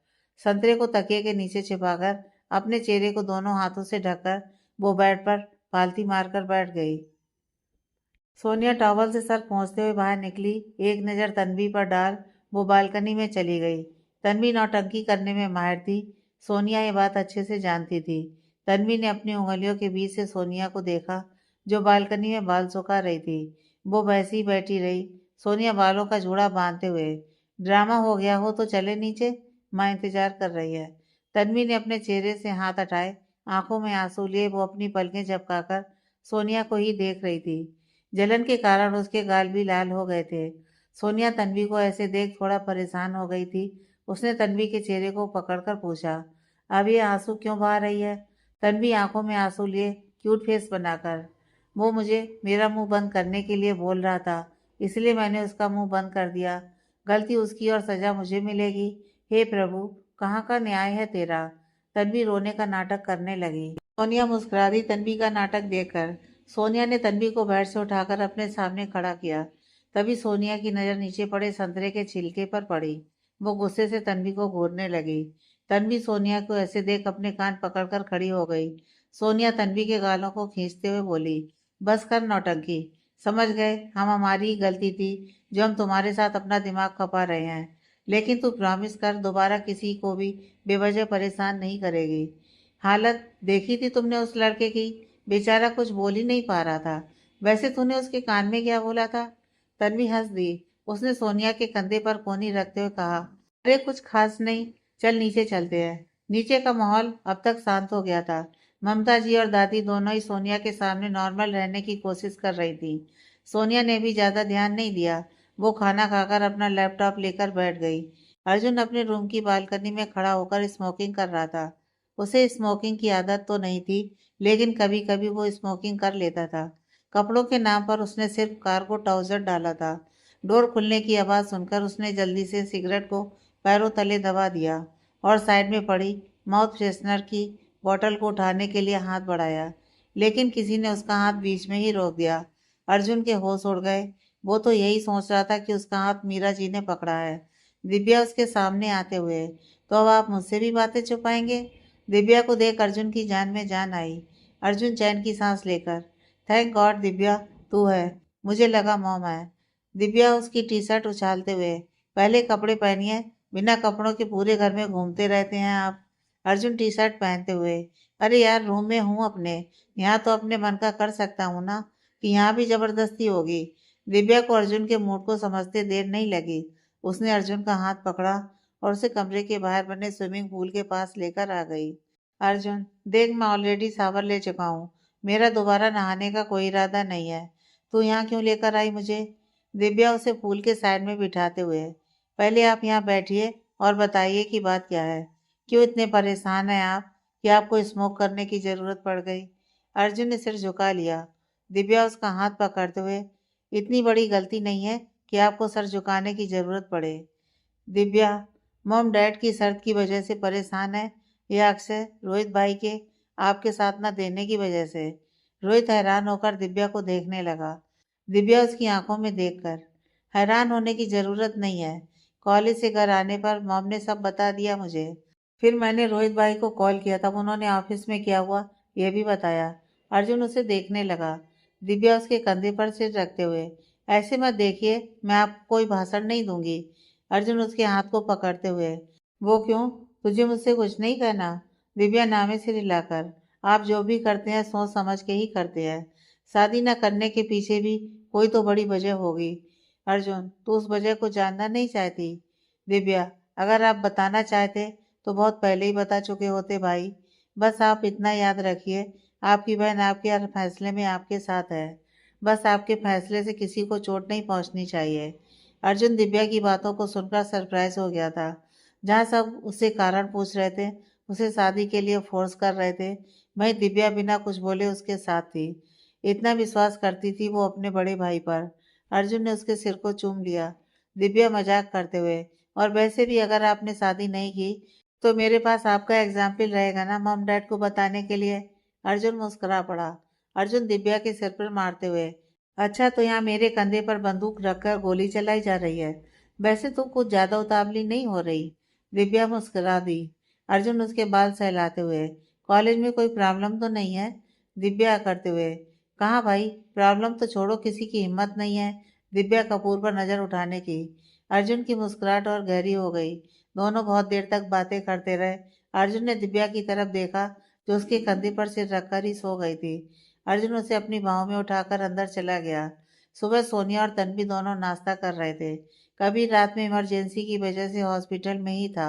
संतरे को तकिए के नीचे छिपाकर अपने चेहरे को दोनों हाथों से ढककर वो बेड पर पालथी मारकर बैठ गई। सोनिया टॉवल से सर पोंछते हुए बाहर निकली। एक नज़र तन्वी पर डाल वो बालकनी में चली गई। तन्वी नौटंकी करने में माहिर थी। सोनिया ये बात अच्छे से जानती थी। तन्वी ने अपनी उंगलियों के बीच से सोनिया को देखा, जो बालकनी में बाल सुखा रही थी। वो वैसी ही बैठी रही, सोनिया बालों का जूड़ा बांधते हुए। ड्रामा हो गया हो तो चले नीचे, माँ इंतजार कर रही है। तन्वी ने अपने चेहरे से हाथ हटाए, आंखों में आंसू लिए वो अपनी पलकें झपकाकर सोनिया को ही देख रही थी। जलन के कारण उसके गाल भी लाल हो गए थे। सोनिया तन्वी को ऐसे देख थोड़ा परेशान हो गई थी। उसने तन्वी के चेहरे को पकड़कर पूछा, अब ये आंसू क्यों बहा रही है? तन्वी आंखों में आंसू लिए क्यूट फेस बनाकर, वो मुझे मेरा मुंह बंद करने के लिए बोल रहा था, इसलिए मैंने उसका मुंह बंद कर दिया। गलती उसकी और सजा मुझे मिलेगी। हे प्रभु, कहाँ का न्याय है तेरा? तन्वी रोने का नाटक करने लगी। सोनिया मुस्कुरा दी तन्वी का नाटक देखकर। सोनिया ने तन्वी को बेड से उठाकर अपने सामने खड़ा किया। तभी सोनिया की नज़र नीचे पड़े संतरे के छिलके पर पड़ी। वो गुस्से से तन्वी को घूरने लगी। तन्वी सोनिया को ऐसे देख अपने कान पकड़कर खड़ी हो गई। सोनिया तन्वी के गालों को खींचते हुए बोली, बस कर नौटंकी। समझ गए, हम हमारी ही गलती थी जो हम तुम्हारे साथ अपना दिमाग खपा रहे हैं। लेकिन तू प्रॉमिस कर दोबारा किसी को भी बेवजह परेशान नहीं करेगी। हालत देखी थी तुमने उस लड़के की, बेचारा कुछ बोल ही नहीं पा रहा था। वैसे तूने उसके कान में क्या बोला था? तन्वी हंस दी। उसने सोनिया के कंधे पर कोहनी रखते हुए कहा, अरे कुछ खास नहीं, चल नीचे चलते हैं। नीचे का माहौल अब तक शांत हो गया था। ममता जी और दादी दोनों ही सोनिया के सामने नॉर्मल रहने की कोशिश कर रही थी। सोनिया ने भी ज्यादा ध्यान नहीं दिया। वो खाना खाकर अपना लैपटॉप लेकर बैठ गई। अर्जुन अपने रूम की बालकनी में खड़ा होकर स्मोकिंग कर रहा था। उसे स्मोकिंग की आदत तो नहीं थी, लेकिन कभी कभी वो स्मोकिंग कर लेता था। कपड़ों के नाम पर उसने सिर्फ कार्गो ट्राउजर डाला था। डोर खुलने की आवाज़ सुनकर उसने जल्दी से सिगरेट को पैरों तले दबा दिया और साइड में पड़ी माउथ फ्रेशनर की बोतल को उठाने के लिए हाथ बढ़ाया, लेकिन किसी ने उसका हाथ बीच में ही रोक दिया। अर्जुन के होश उड़ गए। वो तो यही सोच रहा था कि उसका हाथ मीरा जी ने पकड़ा है। दिव्या उसके सामने आते हुए, तो अब आप मुझसे भी बातें छुपाएंगे? दिव्या को देख अर्जुन की जान में जान आई। अर्जुन चैन की सांस लेकर, थैंक गॉड दिव्या तू है, मुझे लगा मॉम है। दिव्या उसकी टी शर्ट उछालते हुए, पहले कपड़े पहनिए, बिना कपड़ों के पूरे घर में घूमते रहते हैं आप। अर्जुन टी शर्ट पहनते हुए, अरे यार रूम में हूँ अपने, यहाँ तो अपने मन का कर सकता हूँ ना, कि यहाँ भी जबरदस्ती होगी। दिव्या को अर्जुन के मूड को समझते देर नहीं लगी। उसने अर्जुन का हाथ पकड़ा और उसे कमरे के बाहर बने स्विमिंग पूल के पास लेकर आ गई। अर्जुन देख, मैं ऑलरेडी शावर ले चुका हूँ, मेरा दोबारा नहाने का कोई इरादा नहीं है। तू यहाँ क्यों लेकर आई मुझे? दिव्या उसे पूल के साइड में बिठाते हुए, पहले आप यहाँ बैठिए और बताइए कि बात क्या है। क्यों इतने परेशान हैं आप कि आपको स्मोक करने की जरूरत पड़ गई? अर्जुन ने सिर झुका लिया। दिव्या उसका हाथ पकड़ते हुए, इतनी बड़ी गलती नहीं है कि आपको सर झुकाने की ज़रूरत पड़े। दिव्या, मॉम डैड की शर्त की वजह से परेशान है या अक्षय रोहित भाई के आपके साथ ना देने की वजह से? रोहित हैरान होकर दिव्या को देखने लगा। दिव्या उसकी आंखों में देखकर, हैरान होने की ज़रूरत नहीं है। कॉलेज से घर आने पर मॉम ने सब बता दिया मुझे। फिर मैंने रोहित भाई को कॉल किया, तब उन्होंने ऑफिस में क्या हुआ यह भी बताया। अर्जुन उसे देखने लगा। दिव्या उसके कंधे पर सिर रखते हुए, ऐसे मत देखिए, मैं आपको कोई भाषण नहीं दूंगी। अर्जुन उसके हाथ को पकड़ते हुए, वो क्यों? तुझे मुझसे कुछ नहीं कहना? दिव्या नामे से हिलाकर, आप जो भी करते हैं सोच समझ के ही करते हैं। शादी न करने के पीछे भी कोई तो बड़ी वजह होगी। अर्जुन, तू उस वजह को जानना नहीं चाहती? दिव्या, अगर आप बताना चाहते तो बहुत पहले ही बता चुके होते भाई। बस आप इतना याद रखिए, आपकी बहन आपके हर फैसले में आपके साथ है। बस आपके फैसले से किसी को चोट नहीं पहुंचनी चाहिए। अर्जुन दिव्या की बातों को सुनकर सरप्राइज हो गया था। जहाँ सब उससे कारण पूछ रहे थे, उसे शादी के लिए फोर्स कर रहे थे, वहीं दिव्या बिना कुछ बोले उसके साथ थी। इतना विश्वास करती थी वो अपने बड़े भाई पर। अर्जुन ने उसके सिर को चूम लिया, दिव्या मजाक करते हुए, और वैसे भी अगर आपने शादी नहीं की तो मेरे पास आपका एग्जाम्पल रहेगा ना मॉम डैड को बताने के लिए। अर्जुन मुस्कुरा पड़ा। अर्जुन दिव्या के सिर पर मारते हुए, अच्छा तो यहाँ मेरे कंधे पर बंदूक रखकर गोली चलाई जा रही है? वैसे तुम कुछ ज्यादा उतावली नहीं हो रही? दिव्या मुस्कुरा दी। अर्जुन उसके बाल सहलाते हुए, कॉलेज में कोई प्रॉब्लम तो नहीं है? दिव्या करते हुए, कहाँ भाई, प्रॉब्लम तो छोड़ो, किसी की हिम्मत नहीं है दिव्या कपूर पर नजर उठाने की। अर्जुन की मुस्कुराहट और गहरी हो गई। दोनों बहुत देर तक बातें करते रहे। अर्जुन ने दिव्या की तरफ देखा, जो उसके कंधे पर सिर रखकर ही सो गई थी। अर्जुन उसे अपनी बाहों में उठाकर अंदर चला गया। सुबह सोनिया और तन्वी दोनों नाश्ता कर रहे थे। कभी रात में इमरजेंसी की वजह से हॉस्पिटल में ही था।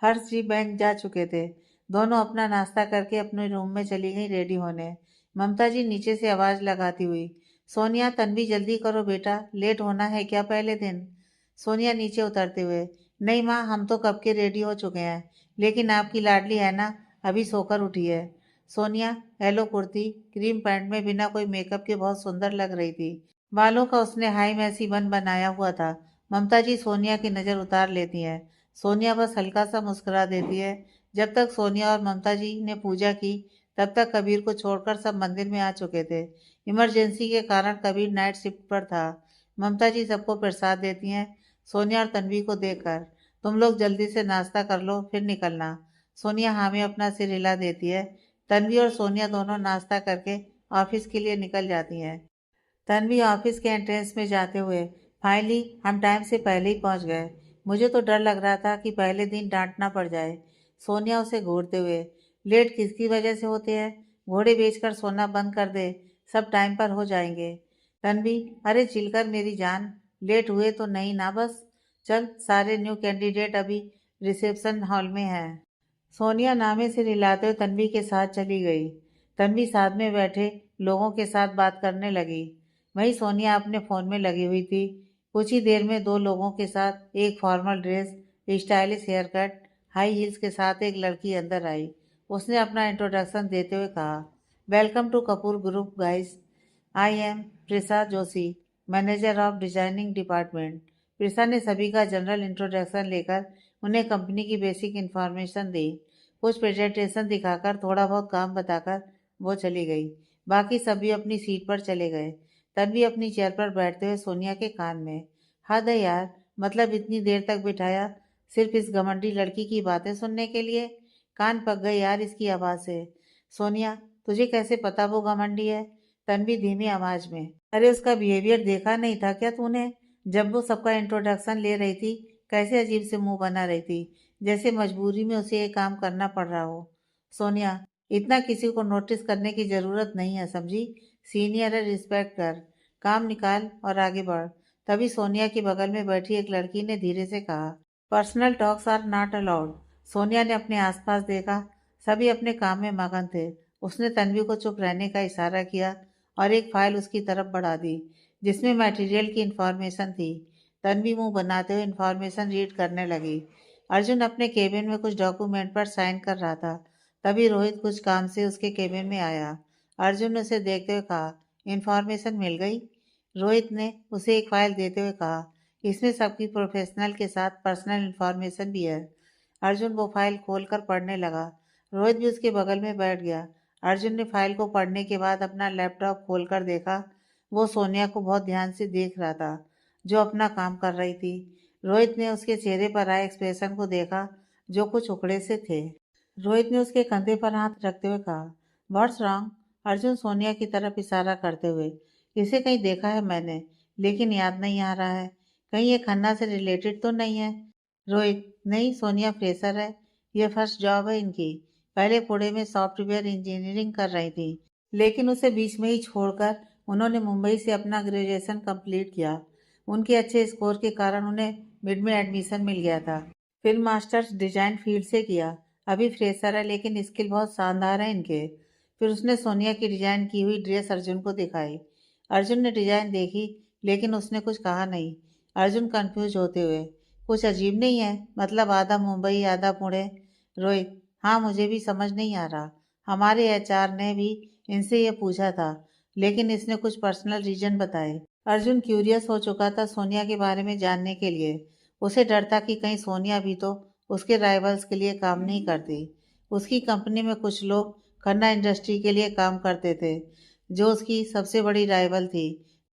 हर्ष जी बैंक जा चुके थे। दोनों अपना नाश्ता करके अपने रूम में चली गई रेडी होने। ममता जी नीचे से आवाज लगाती हुई, सोनिया तन्वी जल्दी करो बेटा, लेट होना है क्या पहले दिन? सोनिया नीचे उतरते हुए, नहीं माँ, हम तो कब के रेडी हो चुके हैं, लेकिन आपकी लाडली है ना, अभी सोकर उठी है। Sonia yellow kurti cream pant में बिना कोई मेकअप के बहुत सुंदर लग रही थी। बालों का उसने हाई मैसी बन बनाया हुआ था। ममता जी सोनिया की नज़र उतार लेती हैं। सोनिया बस हल्का सा मुस्कुरा देती है। जब तक सोनिया और ममता जी ने पूजा की, तब तक कबीर को छोड़कर सब मंदिर में आ चुके थे। इमरजेंसी के कारण कबीर नाइट शिफ्ट पर था। ममता जी सबको प्रसाद देती हैं। सोनिया और तन्वी को देखकर, तुम लोग जल्दी से नाश्ता कर लो फिर निकलना। सोनिया हाँ में अपना सिर हिला देती है। तन्वी और सोनिया दोनों नाश्ता करके ऑफिस के लिए निकल जाती हैं। तन्वी ऑफिस के एंट्रेंस में जाते हुए, फाइनली हम टाइम से पहले ही पहुंच गए। मुझे तो डर लग रहा था कि पहले दिन डांटना पड़ जाए। सोनिया उसे घूरते हुए, लेट किसकी वजह से होते हैं? घोड़े बेचकर सोना बंद कर दे, सब टाइम पर हो जाएंगे। तन्वी, अरे चिलकर मेरी जान, लेट हुए तो नहीं ना बस। चल, सारे न्यू कैंडिडेट अभी रिसेप्शन हॉल में हैं। सोनिया नामे से हिलाते हुए तन्वी के साथ चली गई। तन्वी साथ में बैठे लोगों के साथ बात करने लगी। वहीं सोनिया अपने फोन में लगी हुई थी। कुछ ही देर में दो लोगों के साथ एक formal dress, stylish hair cut, high heels के साथ एक लड़की अंदर आई। उसने अपना इंट्रोडक्शन देते हुए कहा, welcome to Kapoor group guys, I am Prisa Joshi, manager of designing department. Prisa ने सभी का जनरल इंट्रोडक्शन लेकर उन्हें कंपनी की बेसिक इन्फॉर्मेशन दी। कुछ प्रेजेंटेशन दिखाकर, थोड़ा बहुत काम बताकर वो चली गई। बाकी सभी अपनी सीट पर चले गए। तन्वी अपनी चेयर पर बैठते हुए सोनिया के कान में, हद है यार, मतलब इतनी देर तक बिठाया सिर्फ इस घमंडी लड़की की बातें सुनने के लिए? कान पक गए यार इसकी आवाज़ से। सोनिया, तुझे कैसे पता वो घमंडी है? तन्वी धीमी आवाज में, अरे उसका बिहेवियर देखा नहीं था क्या तूने? जब वो सबका इंट्रोडक्शन ले रही थी, कैसे अजीब से मुंह बना रही थी, जैसे मजबूरी में उसे ये काम करना पड़ रहा हो। सोनिया, इतना किसी को नोटिस करने की जरूरत नहीं है, समझी? सीनियर है, रिस्पेक्ट कर, काम निकाल और आगे बढ़। तभी सोनिया के बगल में बैठी एक लड़की ने धीरे से कहा, personal talks are not allowed. Sonia ने अपने आसपास देखा। सभी अपने काम में मगन थे। उसने तन्वी को चुप रहने का इशारा किया और एक फाइल उसकी तरफ बढ़ा दी, जिसमें मटेरियल की इंफॉर्मेशन थी। तन्वी मुंह बनाते हुए इंफॉर्मेशन रीड करने लगी। अर्जुन अपने केबिन में कुछ डॉक्यूमेंट पर साइन कर रहा था। तभी रोहित कुछ काम से उसके केबिन में आया। अर्जुन ने उसे देखते हुए कहा, इंफॉर्मेशन मिल गई? रोहित ने उसे एक फाइल देते हुए कहा, इसमें सबकी प्रोफेशनल के साथ पर्सनल इन्फॉर्मेशन भी है। अर्जुन वो फाइल खोलकर पढ़ने लगा। रोहित भी उसके बगल में बैठ गया। अर्जुन ने फाइल को पढ़ने के बाद अपना लैपटॉप खोलकर देखा। वो सोनिया को बहुत ध्यान से देख रहा था, जो अपना काम कर रही थी। रोहित ने उसके चेहरे पर आए एक्सप्रेशन को देखा, जो कुछ उखड़े से थे। रोहित ने उसके कंधे पर हाथ रखते हुए कहा, व्हाट्स रॉन्ग? अर्जुन सोनिया की तरफ इशारा करते हुए, इसे कहीं देखा है मैंने, लेकिन याद नहीं आ रहा है। कहीं ये खन्ना से रिलेटेड तो नहीं है? रोहित, नहीं, सोनिया फ्रेशर है। ये फर्स्ट जॉब है इनकी। पहले पुणे में सॉफ्टवेयर इंजीनियरिंग कर रही थी, लेकिन उसे बीच में ही छोड़कर उन्होंने मुंबई से अपना ग्रेजुएशन कंप्लीट किया। उनके अच्छे स्कोर के कारण उन्हें मिड में एडमिशन मिल गया था। फिर मास्टर्स डिजाइन फील्ड से किया। अभी फ्रेशर है, लेकिन स्किल बहुत शानदार है इनके। फिर उसने सोनिया की डिजाइन की हुई ड्रेस अर्जुन को दिखाई। अर्जुन ने डिजाइन देखी, लेकिन उसने कुछ कहा नहीं। अर्जुन कंफ्यूज होते हुए, कुछ अजीब नहीं है? मतलब आधा मुंबई आधा पुणे? रोहित, हाँ, मुझे भी समझ नहीं आ रहा। हमारे एचआर ने भी इनसे ये पूछा था, लेकिन इसने कुछ पर्सनल रीजन बताए। अर्जुन क्यूरियस हो चुका था सोनिया के बारे में जानने के लिए। उसे डर था कि कहीं सोनिया भी तो उसके राइवल्स के लिए काम नहीं करती। उसकी कंपनी में कुछ लोग खन्ना इंडस्ट्री के लिए काम करते थे, जो उसकी सबसे बड़ी राइवल थी।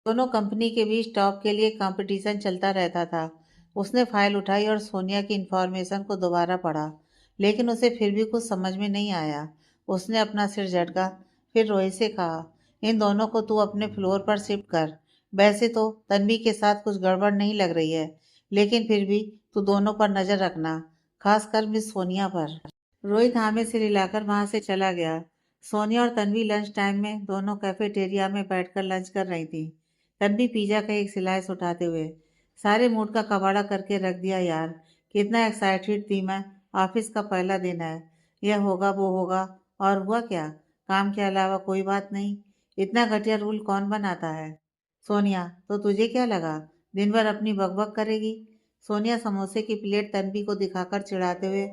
दोनों कंपनी के बीच टॉप के लिए कंपटीशन चलता रहता था। उसने फाइल उठाई और सोनिया की इंफॉर्मेशन को दोबारा पढ़ा, लेकिन उसे फिर भी कुछ समझ में नहीं आया। उसने अपना सिर झटका। फिर रोहित से कहा, इन दोनों को तू अपने फ्लोर पर शिफ्ट कर। वैसे तो तन्वी के साथ कुछ गड़बड़ नहीं लग रही है, लेकिन फिर भी तू दोनों पर नजर रखना, खासकर मिस सोनिया पर। रोहित हाँ में सिर हिलाकर वहां से चला गया। सोनिया और तन्वी लंच टाइम में दोनों कैफेटेरिया में बैठकर लंच कर रही थी। तन्वी पिज्जा का एक स्लाइस उठाते हुए, सारे मूड का कबाड़ा करके रख दिया यार। कितना एक्साइटेड थी मैं। ऑफिस का पहला दिन है। यह होगा वो होगा, और हुआ क्या? काम के अलावा कोई बात नहीं। इतना घटिया रूल कौन बनाता है? सोनिया, तो तुझे क्या लगा दिन भर अपनी बकबक करेगी? सोनिया समोसे की प्लेट तन्वी को दिखाकर चिढ़ाते हुए,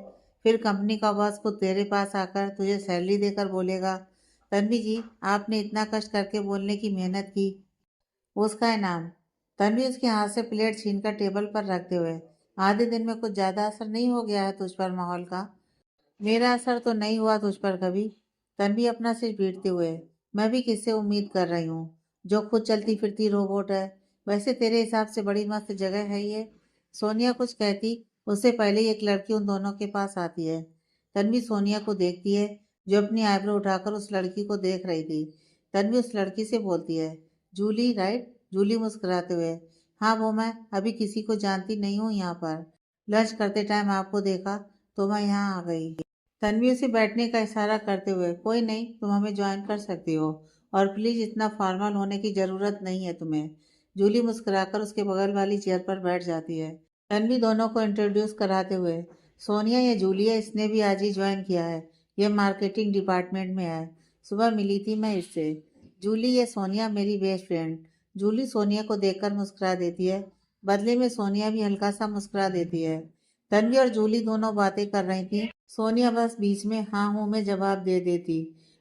फिर कंपनी का बॉस खुद तेरे पास आकर तुझे सैलरी देकर बोलेगा, तन्वी जी, आपने इतना कष्ट करके बोलने की मेहनत की, उसका इनाम। तन्वी उसके हाथ से प्लेट छीनकर टेबल पर रखते हुए, आधे दिन में कुछ ज्यादा असर नहीं हो गया है तुझ पर माहौल का? मेरा असर तो नहीं हुआ तुझ पर कभी। तन्वी अपना सिर पीटते हुए, मैं भी किससे उम्मीद कर रही हूँ, जो खुद चलती फिरती रोबोट है। वैसे तेरे हिसाब से बड़ी मस्त जगह है ये। सोनिया कुछ कहती, उससे पहले ही एक लड़की उन दोनों के पास आती है। तन्वी सोनिया को देखती है, जो अपनी आईब्रो उठाकर उस लड़की को देख रही थी। तन्वी उस लड़की से बोलती है, जूली राइट? जूली मुस्कुराते हुए, हाँ वो मैं। अभी किसी को जानती नहीं हूँ यहाँ पर। लंच करते टाइम आपको देखा तो मैं यहाँ आ गई। तन्वी से बैठने का इशारा करते हुए, कोई नहीं, तुम हमें ज्वाइन कर सकती हो, और प्लीज इतना फॉर्मल होने की जरूरत नहीं है तुम्हें। जूली मुस्कुराकर उसके बगल वाली चेयर पर बैठ जाती है। तन्वी दोनों को इंट्रोड्यूस कराते हुए, सोनिया ये जूली है, इसने भी आज ही ज्वाइन किया है। ये मार्केटिंग डिपार्टमेंट में है। सुबह मिली थी मैं इससे। जूली, ये सोनिया मेरी बेस्ट फ्रेंड। जूली सोनिया को देखकर मुस्कुरा देती है। बदले में सोनिया भी हल्का सा मुस्कुरा देती है। तन्वी और जूली दोनों बातें कर रही थी। सोनिया बस बीच में हाँ हूँ में जवाब दे देती।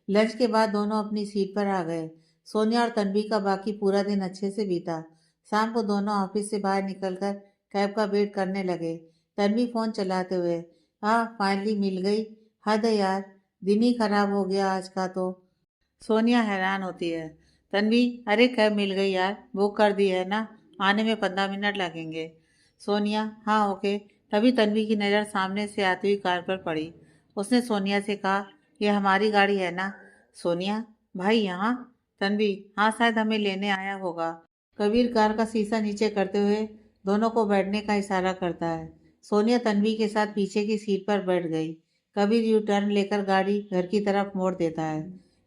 लंच के बाद दोनों अपनी सीट पर आ गए। सोनिया और तन्वी का बाकी पूरा दिन अच्छे से बीता। शाम को दोनों ऑफिस से बाहर निकलकर कैब का वेट करने लगे। तन्वी फोन चलाते हुए, हाँ फाइनली मिल गई। हद है यार, दिन ही खराब हो गया आज का तो। सोनिया हैरान होती है। तन्वी, अरे कैब मिल गई यार, बुक कर दी है ना, आने में 15 मिनट लगेंगे। सोनिया, हाँ ओके। तभी तन्वी की नज़र सामने से आती हुई कार पर पड़ी। उसने सोनिया से कहा, यह हमारी गाड़ी है ना? सोनिया, भाई यहाँ? तन्वी, हाँ शायद हमें लेने आया होगा। कबीर कार का शीशा नीचे करते हुए दोनों को बैठने का इशारा करता है। सोनिया तन्वी के साथ पीछे की सीट पर बैठ गई। कबीर यू टर्न लेकर गाड़ी घर की तरफ मोड़ देता है।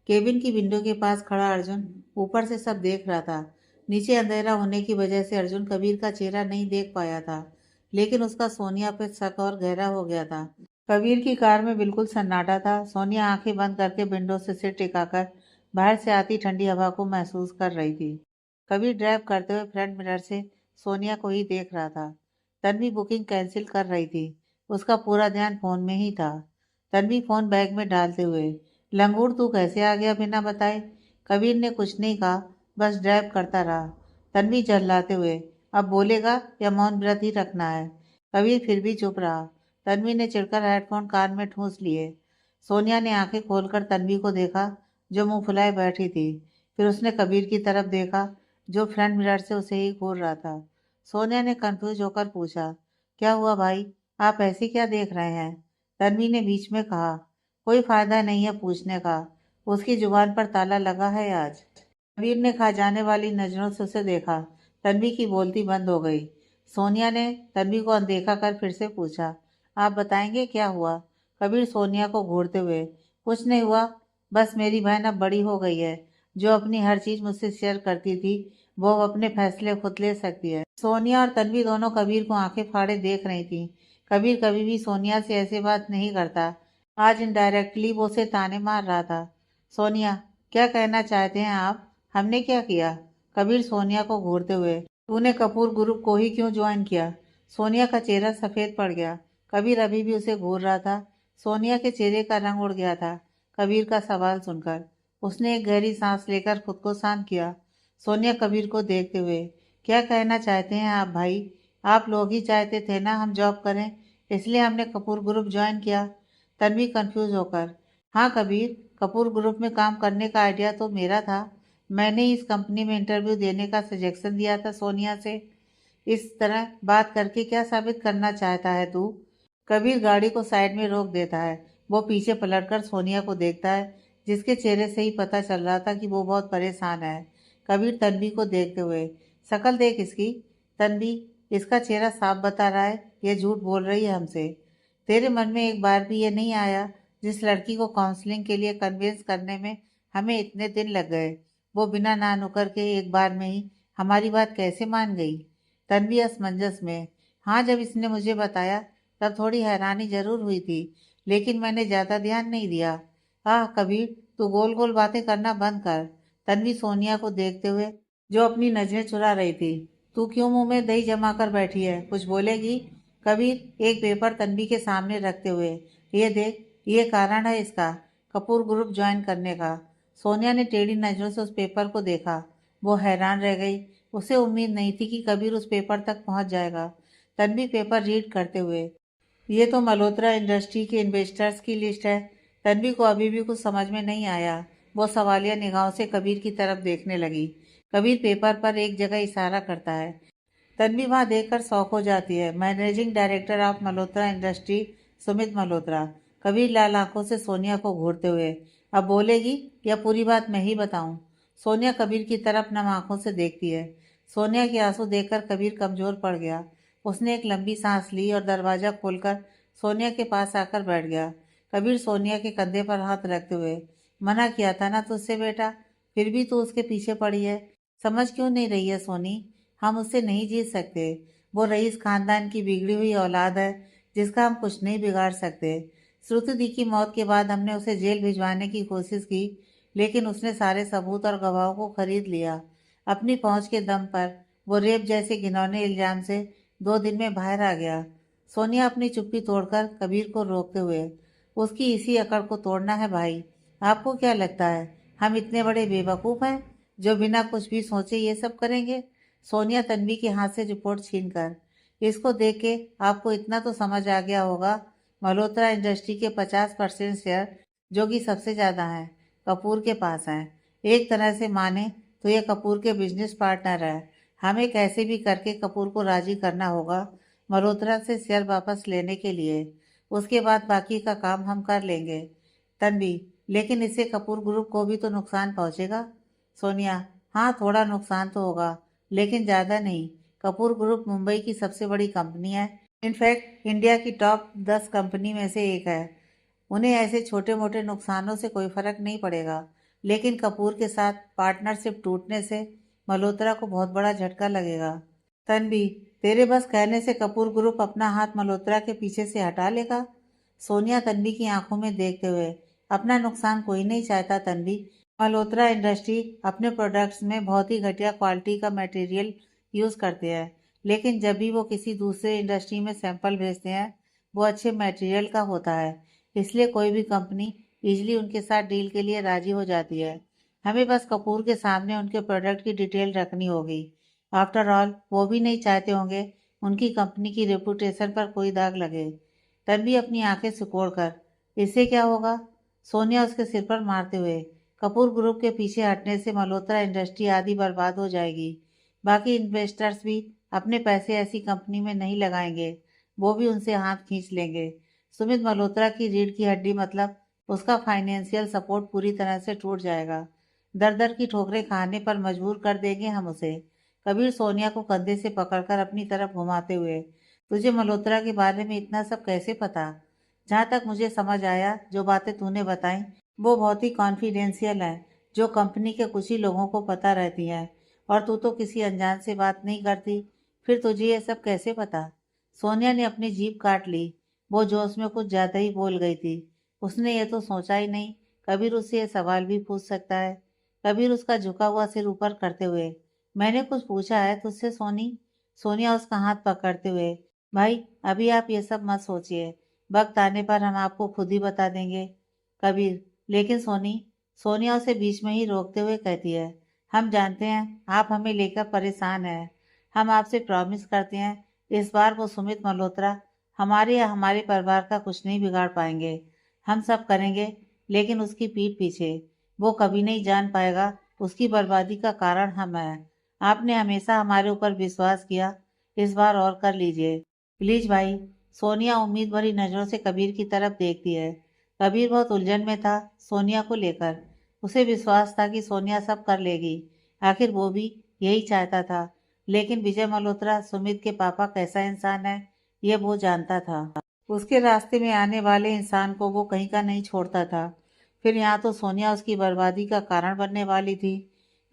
केबिन की विंडो के पास खड़ा अर्जुन ऊपर से सब देख रहा था। नीचे अंधेरा होने की वजह से अर्जुन कबीर का चेहरा नहीं देख पाया था, लेकिन उसका सोनिया पे शक और गहरा हो गया था। कबीर की कार में बिल्कुल सन्नाटा था। सोनिया आंखें बंद करके विंडो से सिर टिकाकर बाहर से आती ठंडी हवा को महसूस कर रही थी। कबीर ड्राइव करते हुए फ्रंट मिरर से सोनिया को ही देख रहा था। तन्वी बुकिंग कैंसिल कर रही थी। उसका पूरा ध्यान फोन में ही था। तन्वी फोन बैग में डालते हुए, लंगूर तू कैसे आ गया बिना बताए? कबीर ने कुछ नहीं कहा, बस ड्राइव करता रहा। तन्वी झल्लाते हुए, अब बोलेगा या मौन व्रत ही रखना है। कबीर फिर भी चुप रहा। तन्वी ने चिढ़कर हेडफोन कान में ठूंस लिए। सोनिया ने आंखें खोलकर तन्वी को देखा, जो मुंह फुलाए बैठी थी। फिर उसने कबीर की तरफ देखा, जो फ्रंट मिरर से उसे ही घूर रहा था। सोनिया ने कंफ्यूज होकर पूछा, क्या हुआ भाई, आप ऐसे क्या देख रहे हैं? तन्वी ने बीच में कहा, कोई फायदा नहीं है पूछने का, उसकी जुबान पर ताला लगा है आज। कबीर ने खा जाने वाली नजरों से उसे देखा। तन्वी की बोलती बंद हो गई। सोनिया ने तन्वी को अनदेखा कर फिर से पूछा, आप बताएंगे क्या हुआ? कबीर सोनिया को घूरते हुए, कुछ नहीं हुआ, बस मेरी बहन अब बड़ी हो गई है। जो अपनी हर चीज मुझसे शेयर करती थी, वो अब अपने फैसले खुद ले सकती है। सोनिया और तन्वी दोनों कबीर को आंखें फाड़े देख रही थी। कबीर कभी भी सोनिया से ऐसे बात नहीं करता। आज इनडायरेक्टली वो उसे ताने मार रहा था। सोनिया, क्या कहना चाहते हैं आप? हमने क्या किया? कबीर सोनिया को घूरते हुए, तूने कपूर ग्रुप को ही क्यों ज्वाइन किया? सोनिया का चेहरा सफेद पड़ गया। कबीर अभी भी उसे घूर रहा था। सोनिया के चेहरे का रंग उड़ गया था कबीर का सवाल सुनकर। उसने एक गहरी सांस लेकर खुद को शांत किया। सोनिया कबीर को देखते हुए, क्या कहना चाहते हैं आप भाई? आप लोग ही चाहते थे ना हम जॉब करें, इसलिए हमने कपूर ग्रुप ज्वाइन किया। तन्वी कंफ्यूज होकर, हाँ कबीर, कपूर ग्रुप में काम करने का आइडिया तो मेरा था। मैंने इस कंपनी में इंटरव्यू देने का सजेशन दिया था सोनिया से। इस तरह बात करके क्या साबित करना चाहता है तू? कबीर गाड़ी को साइड में रोक देता है। वो पीछे पलटकर सोनिया को देखता है, जिसके चेहरे से ही पता चल रहा था कि वो बहुत परेशान है। कबीर तन्वी को देखते हुए, शक्ल देख इसकी। तन्वी, इसका चेहरा साफ बता रहा है ये झूठ बोल रही है हमसे। तेरे मन में एक बार भी ये नहीं आया, जिस लड़की को काउंसलिंग के लिए कन्विंस करने में हमें इतने दिन लग गए, वो बिना ना नुकर के एक बार में ही हमारी बात कैसे मान गई? तन्वी असमंजस में, हाँ जब इसने मुझे बताया तब थोड़ी हैरानी जरूर हुई थी, लेकिन मैंने ज्यादा ध्यान नहीं दिया। आह कबीर, तू गोल गोल बातें करना बंद कर। तन्वी सोनिया को देखते हुए, जो अपनी नजरें चुरा रही थी, तू क्यों मुंह में दही जमा कर बैठी है, कुछ बोलेगी? कबीर एक पेपर तन्वी के सामने रखते हुए, ये देख, ये कारण है इसका कपूर ग्रुप ज्वाइन करने का। सोनिया ने टेढ़ी नजरों से उस पेपर को देखा। वो हैरान रह गई। उसे उम्मीद नहीं थी कि कबीर उस पेपर तक पहुंच जाएगा। तन्वी पेपर रीड करते हुए, ये तो मल्होत्रा इंडस्ट्री के इन्वेस्टर्स की लिस्ट है। तन्वी को अभी भी कुछ समझ में नहीं आया। वो सवालिया निगाहों से कबीर की तरफ देखने लगी। कबीर पेपर पर एक जगह इशारा करता है। तन्वी वहां देखकर शौक हो जाती है। Managing director of Malhotra industry, Sumit Malhotra. Kabir लाल आंखों से सोनिया को घूरते हुए, अब बोलेगी या पूरी बात मैं ही बताऊं? सोनिया कबीर की तरफ नम आंखों से देखती है। सोनिया के आंसू देखकर कबीर कमजोर पड़ गया। उसने एक लंबी सांस ली और दरवाजा खोलकर सोनिया के पास आकर बैठ गया। कबीर सोनिया के कंधे पर हाथ रखते हुए, मना किया था ना तुझसे बेटा, फिर भी तू उसके पीछे पड़ी है। समझ क्यों नहीं रही है सोनी? हम उससे नहीं जीत सकते। वो रईस खानदान की बिगड़ी हुई औलाद है, जिसका हम कुछ नहीं बिगाड़ सकते। श्रुति दी की मौत के बाद हमने उसे जेल भिजवाने की कोशिश की, लेकिन उसने सारे सबूत और गवाहों को खरीद लिया। अपनी पहुंच के दम पर वो रेप जैसे घिनौने इल्जाम से 2 दिन में बाहर आ गया। सोनिया अपनी चुप्पी तोड़कर कबीर को रोकते हुए, उसकी इसी अकड़ को तोड़ना है भाई। आपको क्या लगता है हम इतने बड़े बेवकूफ़ हैं जो बिना कुछ भी सोचे ये सब करेंगे? सोनिया तन्वी के हाथ से रिपोर्ट छीनकर, इसको देख के आपको इतना तो समझ आ गया होगा, मल्होत्रा इंडस्ट्री के 50% शेयर, जो कि सबसे ज़्यादा हैं, कपूर के पास हैं। एक तरह से माने तो ये कपूर के बिजनेस पार्टनर है। हमें कैसे भी करके कपूर को राजी करना होगा मल्होत्रा से शेयर वापस लेने के लिए। उसके बाद बाकी का काम हम कर लेंगे। तन्वी, लेकिन इससे कपूर ग्रुप को भी तो नुकसान पहुंचेगा। सोनिया, हाँ थोड़ा नुकसान तो होगा, लेकिन ज़्यादा नहीं। कपूर ग्रुप मुंबई की सबसे बड़ी कंपनी है। इनफैक्ट इंडिया की टॉप 10 कंपनी में से एक है। उन्हें ऐसे छोटे मोटे नुकसानों से कोई फर्क नहीं पड़ेगा, लेकिन कपूर के साथ पार्टनरशिप टूटने से मल्होत्रा को बहुत बड़ा झटका लगेगा। तन्वी, तेरे बस कहने से कपूर ग्रुप अपना हाथ मल्होत्रा के पीछे से हटा लेगा? सोनिया तन्वी की आंखों में देखते हुए, अपना नुकसान कोई नहीं चाहता तन्वी। मल्होत्रा इंडस्ट्री अपने प्रोडक्ट्स में बहुत ही घटिया क्वालिटी का मटेरियल यूज़ करते हैं, लेकिन जब भी वो किसी दूसरे इंडस्ट्री में सैंपल भेजते हैं, वो अच्छे मटेरियल का होता है। इसलिए कोई भी कंपनी इजली उनके साथ डील के लिए राजी हो जाती है। हमें बस कपूर के सामने उनके प्रोडक्ट की डिटेल रखनी होगी। आफ्टर ऑल वो भी नहीं चाहते होंगे उनकी कंपनी की रेपुटेशन पर कोई दाग लगे। तन्वी अपनी आंखें सिकोड़कर, इससे क्या होगा? सोनिया उसके सिर पर मारते हुए, कपूर ग्रुप के पीछे हटने से मल्होत्रा इंडस्ट्री आदि बर्बाद हो जाएगी। बाकी इन्वेस्टर्स भी अपने पैसे ऐसी कंपनी में नहीं लगाएंगे, वो भी उनसे हाथ खींच लेंगे। सुमित मल्होत्रा की रीढ़ की हड्डी, मतलब उसका फाइनेंशियल सपोर्ट पूरी तरह से टूट जाएगा। दर दर की ठोकरें खाने पर मजबूर कर देंगे हम उसे। कबीर सोनिया को कंधे से पकड़कर अपनी तरफ घुमाते हुए, तुझे मल्होत्रा के बारे में इतना सब कैसे पता? जहाँ तक मुझे समझ आया, जो बातें तूने बताई वो बहुत ही कॉन्फिडेंशियल है, जो कंपनी के कुछ ही लोगों को पता रहती है, और तू तो किसी अनजान से बात नहीं करती, फिर तुझे ये सब कैसे पता? सोनिया ने अपनी जीभ काट ली। वो जोश में कुछ ज्यादा ही बोल गई थी। उसने ये तो सोचा ही नहीं कबीर उससे ये सवाल भी पूछ सकता है। कबीर उसका झुका हुआ सिर ऊपर करते हुए, मैंने कुछ पूछा है तुझसे सोनी? सोनिया उसका हाथ पकड़ते हुए, भाई अभी आप ये सब मत सोचिए, वक्त आने पर हम आपको खुद ही बता देंगे। कबीर, लेकिन सोनी। सोनिया उसे बीच में ही रोकते हुए कहती है, हम जानते हैं आप हमें लेकर परेशान हैं। हम आपसे प्रॉमिस करते हैं इस बार वो सुमित मल्होत्रा हमारे या हमारे परिवार का कुछ नहीं बिगाड़ पाएंगे। हम सब करेंगे, लेकिन उसकी पीठ पीछे। वो कभी नहीं जान पाएगा उसकी बर्बादी का कारण हम हैं। आपने हमेशा हमारे ऊपर विश्वास किया, इस बार और कर लीजिए प्लीज भाई। सोनिया उम्मीद भरी नजरों से कबीर की तरफ देखती है। कबीर बहुत उलझन में था सोनिया को लेकर। उसे विश्वास था कि सोनिया सब कर लेगी, आखिर वो भी यही चाहता था। लेकिन विजय मल्होत्रा सुमित के पापा कैसा इंसान है, ये वो जानता था। उसके रास्ते में आने वाले इंसान को वो कहीं का नहीं छोड़ता था। फिर यहाँ तो सोनिया उसकी बर्बादी का कारण बनने वाली थी।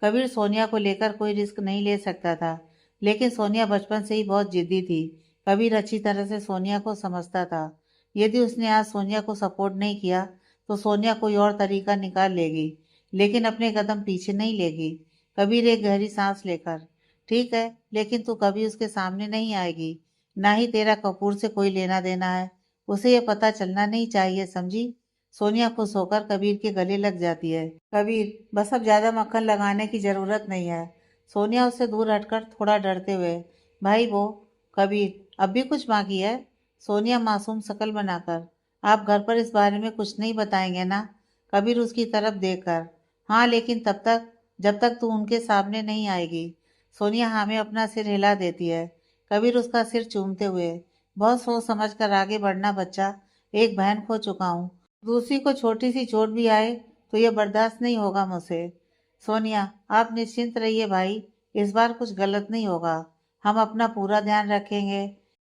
कबीर सोनिया को लेकर कोई रिस्क नहीं ले सकता था, लेकिन सोनिया बचपन से ही बहुत जिद्दी थी। कबीर अच्छी तरह से सोनिया को समझता था। यदि उसने आज सोनिया को सपोर्ट नहीं किया तो सोनिया कोई और तरीका निकाल लेगी, लेकिन अपने कदम पीछे नहीं लेगी। कबीर एक गहरी सांस लेकर, ठीक है, लेकिन तू कभी उसके सामने नहीं आएगी, ना ही तेरा कपूर से कोई लेना देना है। उसे ये पता चलना नहीं चाहिए, समझी? सोनिया खुश होकर कबीर के गले लग जाती है। कबीर, बस अब ज्यादा मक्खन लगाने की जरूरत नहीं है। सोनिया उससे दूर हटकर थोड़ा डरते हुए, भाई वो। कबीर, अब भी कुछ बाकी है? सोनिया मासूम शकल बनाकर, आप घर पर इस बारे में कुछ नहीं बताएंगे ना? कबीर उसकी तरफ देखकर, हाँ, लेकिन तब तक जब तक तू उनके सामने नहीं आएगी। सोनिया हाँ में अपना सिर हिला देती है। कबीर उसका सिर चूमते हुए, बहुत सोच समझ कर आगे बढ़ना बच्चा, एक बहन खो चुका हूँ, दूसरी को छोटी सी चोट भी आए तो ये बर्दाश्त नहीं होगा मुझसे। सोनिया, आप निश्चिंत रहिए भाई, इस बार कुछ गलत नहीं होगा, हम अपना पूरा ध्यान रखेंगे।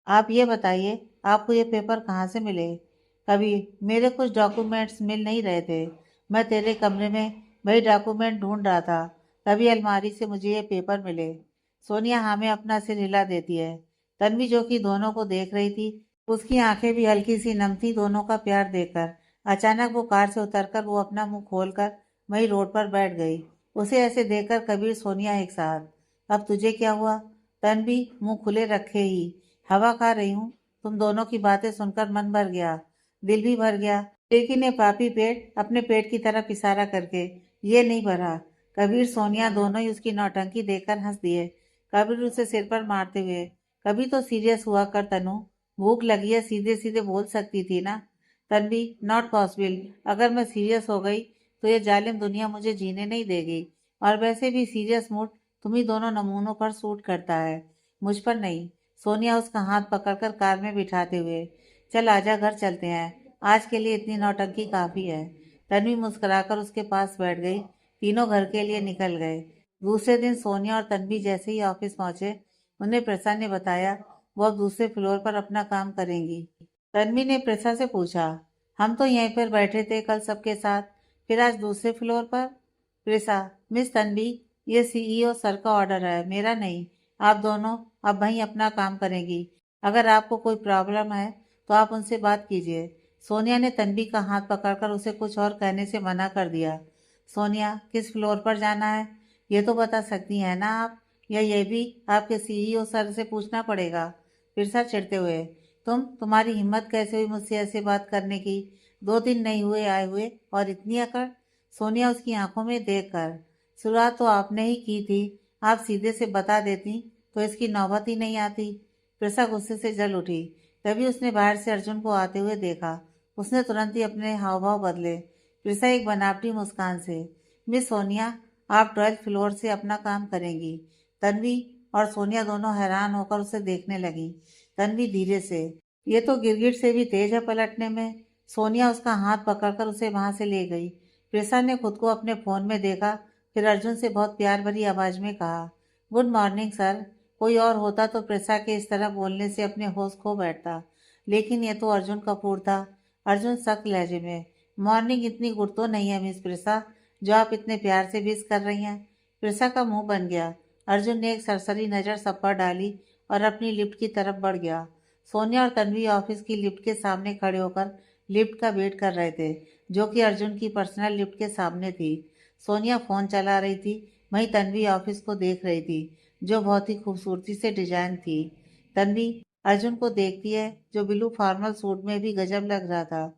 आप ये बताइए, आपको ये पेपर कहाँ से मिले? कबीर, मेरे कुछ डॉक्यूमेंट्स मिल नहीं रहे थे, मैं तेरे कमरे में वही डॉक्यूमेंट ढूंढ रहा था, तभी अलमारी से मुझे ये पेपर मिले। सोनिया हाँ में अपना सिर हिला देती है। तन्वी, जो कि दोनों को देख रही थी, उसकी आंखें भी हल्की सी नम थी दोनों का प्यार देखकर। अचानक वो कार से उतरकर वो अपना मुंह खोलकर वही रोड पर बैठ गई। उसे ऐसे देखकर कबीर सोनिया एक साथ, अब तुझे क्या हुआ? तन्वी, मुंह खुले रखे ही हवा खा रही हूँ। तुम दोनों की बातें सुनकर मन भर गया, दिल भी भर गया, लेकिन ये पापी पेट अपने पेट की तरफ इशारा करके, ये नहीं भरा। कबीर सोनिया दोनों ही उसकी नौटंकी देखकर हंस दिए। कबीर उसे सिर पर मारते हुए, कभी तो सीरियस हुआ कर तनु, भूख लगी है, सीधे सीधे बोल सकती थी ना। तन्वी, नॉट पॉसिबल, अगर मैं सीरियस हो गई तो ये जालिम दुनिया मुझे जीने नहीं देगी, और वैसे भी सीरियस मूड तुम्ही दोनों नमूनों पर सूट करता है, मुझ पर नहीं। सोनिया उसका हाथ पकड़कर कार में बिठाते हुए, चल आजा, घर चलते हैं, आज के लिए इतनी नौटंकी काफी है। तन्वी मुस्कुराकर उसके पास बैठ गई। तीनों घर के लिए निकल गए। दूसरे दिन सोनिया और तन्वी जैसे ही ऑफिस पहुंचे, उन्हें प्रसा ने बताया वो अब दूसरे फ्लोर पर अपना काम करेंगी। तन्वी ने प्रसा से पूछा, हम तो यहीं पर बैठे थे कल सबके साथ, फिर आज दूसरे फ्लोर पर? प्रसा, मिस तन्वी, ये सीईओ सर का ऑर्डर है, मेरा नहीं। आप दोनों अब वहीं अपना काम करेंगी। अगर आपको कोई प्रॉब्लम है तो आप उनसे बात कीजिए। सोनिया ने तन्वी का हाथ पकड़कर उसे कुछ और कहने से मना कर दिया। सोनिया, किस फ्लोर पर जाना है ये तो बता सकती हैं ना आप, या ये भी आपके सीईओ सर से पूछना पड़ेगा? फिर सर चिढ़ते हुए, तुम्हारी हिम्मत कैसे हुई मुझसे ऐसे बात करने की? 2 दिन नहीं हुए आए हुए और इतनी अकड़? सोनिया उसकी आंखों में देख कर, शुरुआत तो आपने ही की थी, आप सीधे से बता देती तो इसकी नौबत ही नहीं आती। प्रसा गुस्से से जल उठी। तभी उसने बाहर से अर्जुन को आते हुए देखा। उसने तुरंत ही अपने हाव भाव बदले। प्रसा एक बनावटी मुस्कान से, मिस सोनिया, आप 12th फ्लोर से अपना काम करेंगी। तन्वी और सोनिया दोनों हैरान होकर उसे देखने लगी। तन्वी धीरे से, ये तो गिरगिट से भी तेज है पलटने में। सोनिया उसका हाथ पकड़कर उसे वहां से ले गई। प्रेसा ने खुद को अपने फोन में देखा, फिर अर्जुन से बहुत प्यार भरी आवाज में कहा, गुड मॉर्निंग सर। कोई और होता तो प्रेसा के इस तरह बोलने से अपने होश खो बैठता, लेकिन ये तो अर्जुन कपूर था। अर्जुन सख्त लहजे में, मॉर्निंग इतनी गुड तो नहीं है मिस प्रेसा, जो आप इतने प्यार से विश कर रही हैं। प्रेसा का मुंह बन गया। अर्जुन ने एक सरसरी नज़र सब पर डाली और अपनी लिफ्ट की तरफ बढ़ गया। सोनिया और तन्वी ऑफिस की लिफ्ट के सामने खड़े होकर लिफ्ट का वेट कर रहे थे, जो कि अर्जुन की पर्सनल लिफ्ट के सामने थी। सोनिया फ़ोन चला रही थी, वहीं तन्वी ऑफिस को देख रही थी, जो बहुत ही खूबसूरती से डिजाइन थी। तन्वी अर्जुन को देखती है, जो ब्लू फॉर्मल सूट में भी गजब लग रहा था।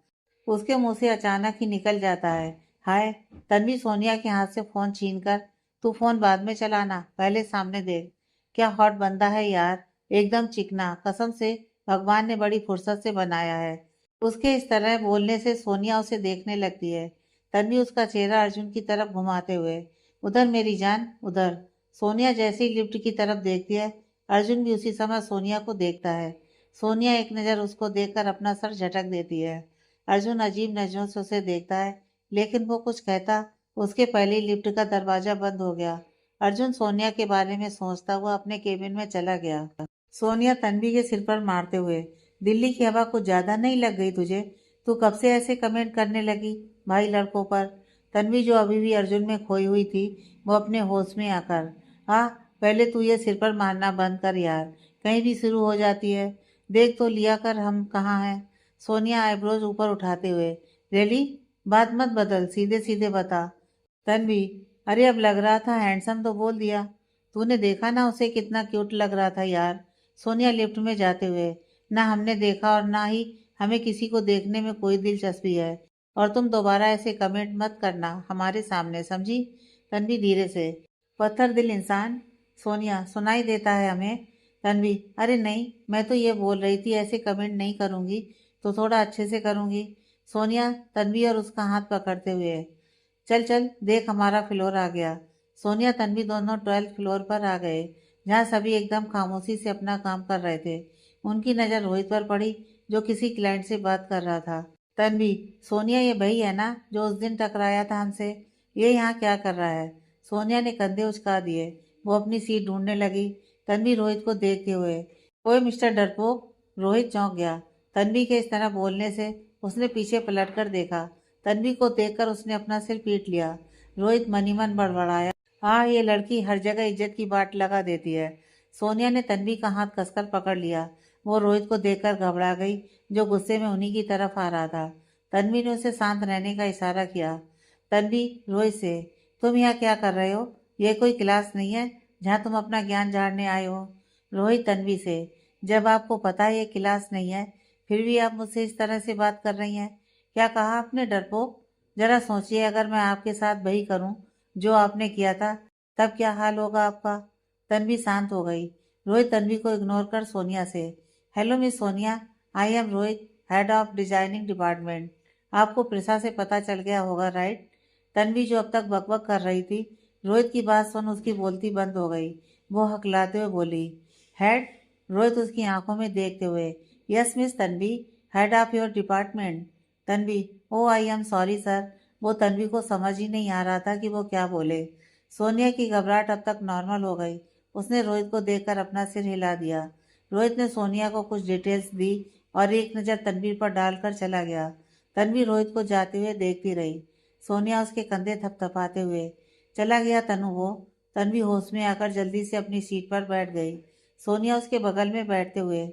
उसके मुंह से अचानक ही निकल जाता है, हाय। तन्वी सोनिया के हाथ से फ़ोन छीनकर, तू फ़ोन बाद में चलाना, पहले सामने देख। क्या हॉट बंदा है यार, एकदम चिकना, कसम से भगवान ने बड़ी फुर्सत से बनाया है। उसके इस तरह बोलने से सोनिया उसे देखने लगती है। तन्वी उसका चेहरा अर्जुन की तरफ घुमाते हुए, उधर मेरी जान, उधर। सोनिया जैसे ही लिफ्ट की तरफ देखती है, अर्जुन भी उसी समय सोनिया को देखता है। सोनिया एक नज़र उसको देखकर अपना सर झटक देती है। अर्जुन अजीब नजरों से उसे देखता है, लेकिन वो कुछ कहता उसके पहले ही लिफ्ट का दरवाजा बंद हो गया। अर्जुन सोनिया के बारे में सोचता हुआ अपने केबिन में चला गया। सोनिया तन्वी के सिर पर मारते हुए, दिल्ली की हवा कुछ ज्यादा नहीं लग गई तुझे? तू कब से ऐसे कमेंट करने लगी भाई लड़कों पर? तन्वी, जो अभी भी अर्जुन में खोई हुई थी, वो अपने होश में आकर, हाँ, पहले तू ये सिर पर मारना बंद कर यार, कहीं भी शुरू हो जाती है। देख तो लिया कर हम कहाँ हैं। सोनिया आईब्रोज ऊपर उठाते हुए, रियली? बात मत बदल, सीधे सीधे बता। तन्वी, अरे अब लग रहा था हैंडसम तो बोल दिया। तूने देखा ना उसे कितना क्यूट लग रहा था यार। सोनिया लिफ्ट में जाते हुए, ना हमने देखा और ना ही हमें किसी को देखने में कोई दिलचस्पी है, और तुम दोबारा ऐसे कमेंट मत करना हमारे सामने, समझी? तन्वी धीरे से, पत्थर दिल इंसान। सोनिया, सुनाई देता है हमें। तन्वी, अरे नहीं, मैं तो ये बोल रही थी ऐसे कमेंट नहीं करूंगी तो थोड़ा अच्छे से करूंगी। सोनिया तन्वी और उसका हाथ पकड़ते हुए, चल चल देख हमारा फ्लोर आ गया। सोनिया तन्वी दोनों 12th फ्लोर पर आ गए, जहाँ सभी एकदम खामोशी से अपना काम कर रहे थे। उनकी नज़र रोहित पर पड़ी, जो किसी क्लाइंट से बात कर रहा था। तन्वी, सोनिया ये वही है ना जो उस दिन टकराया था हमसे? ये यहाँ क्या कर रहा है? सोनिया ने कंधे उचका दिए। वो अपनी सीट ढूंढने लगी। तन्वी रोहित को देखते हुए, ओए मिस्टर डरपोक। रोहित चौंक गया। तन्वी के इस तरह बोलने से उसने पीछे पलटकर देखा। तन्वी को देखकर उसने अपना सिर पीट लिया। रोहित मनी मन बड़बड़ाया, हाँ, ये लड़की हर जगह इज्जत की बाट लगा देती है। सोनिया ने तन्वी का हाथ कसकर पकड़ लिया। वो रोहित को देखकर घबरा गई, जो गुस्से में उन्हीं की तरफ आ रहा था। तन्वी ने उसे शांत रहने का इशारा किया। तन्वी रोहित से, तुम यहाँ क्या कर रहे हो? ये कोई क्लास नहीं है जहाँ तुम अपना ज्ञान झाड़ने आए हो। रोहित तन्वी से, जब आपको पता है ये क्लास नहीं है, फिर भी आप मुझसे इस तरह से बात कर रही हैं। क्या कहा आपने डरपोक? जरा सोचिए, अगर मैं आपके साथ वही करूं जो आपने किया था, तब क्या हाल होगा आपका? तन्वी शांत हो गई। रोहित तन्वी को इग्नोर कर सोनिया से, hello miss Sonia, I am Rohit, head of designing department. आपको प्रेसा से पता चल गया होगा, राइट? तन्वी, जो अब तक बकबक कर रही थी, रोहित की बात सुन उसकी बोलती बंद हो गई। वो हकलाते हुए बोली, हेड? रोहित उसकी आंखों में देखते हुए, yes miss Tanvi, head of your department. Tanvi, oh I am sorry sir. वो तन्वी को समझ ही नहीं आ रहा था कि वो क्या बोले। सोनिया की घबराहट अब तक नॉर्मल हो गई। उसने रोहित को देखकर अपना सिर हिला दिया। रोहित ने सोनिया को कुछ डिटेल्स दी और एक नज़र तन्वी पर डालकर चला गया। तन्वी रोहित को जाते हुए देखती रही। सोनिया उसके कंधे थपथपाते हुए, चला गया तनु वो। तन्वी होश में आकर जल्दी से अपनी सीट पर बैठ गई। सोनिया उसके बगल में बैठते हुए,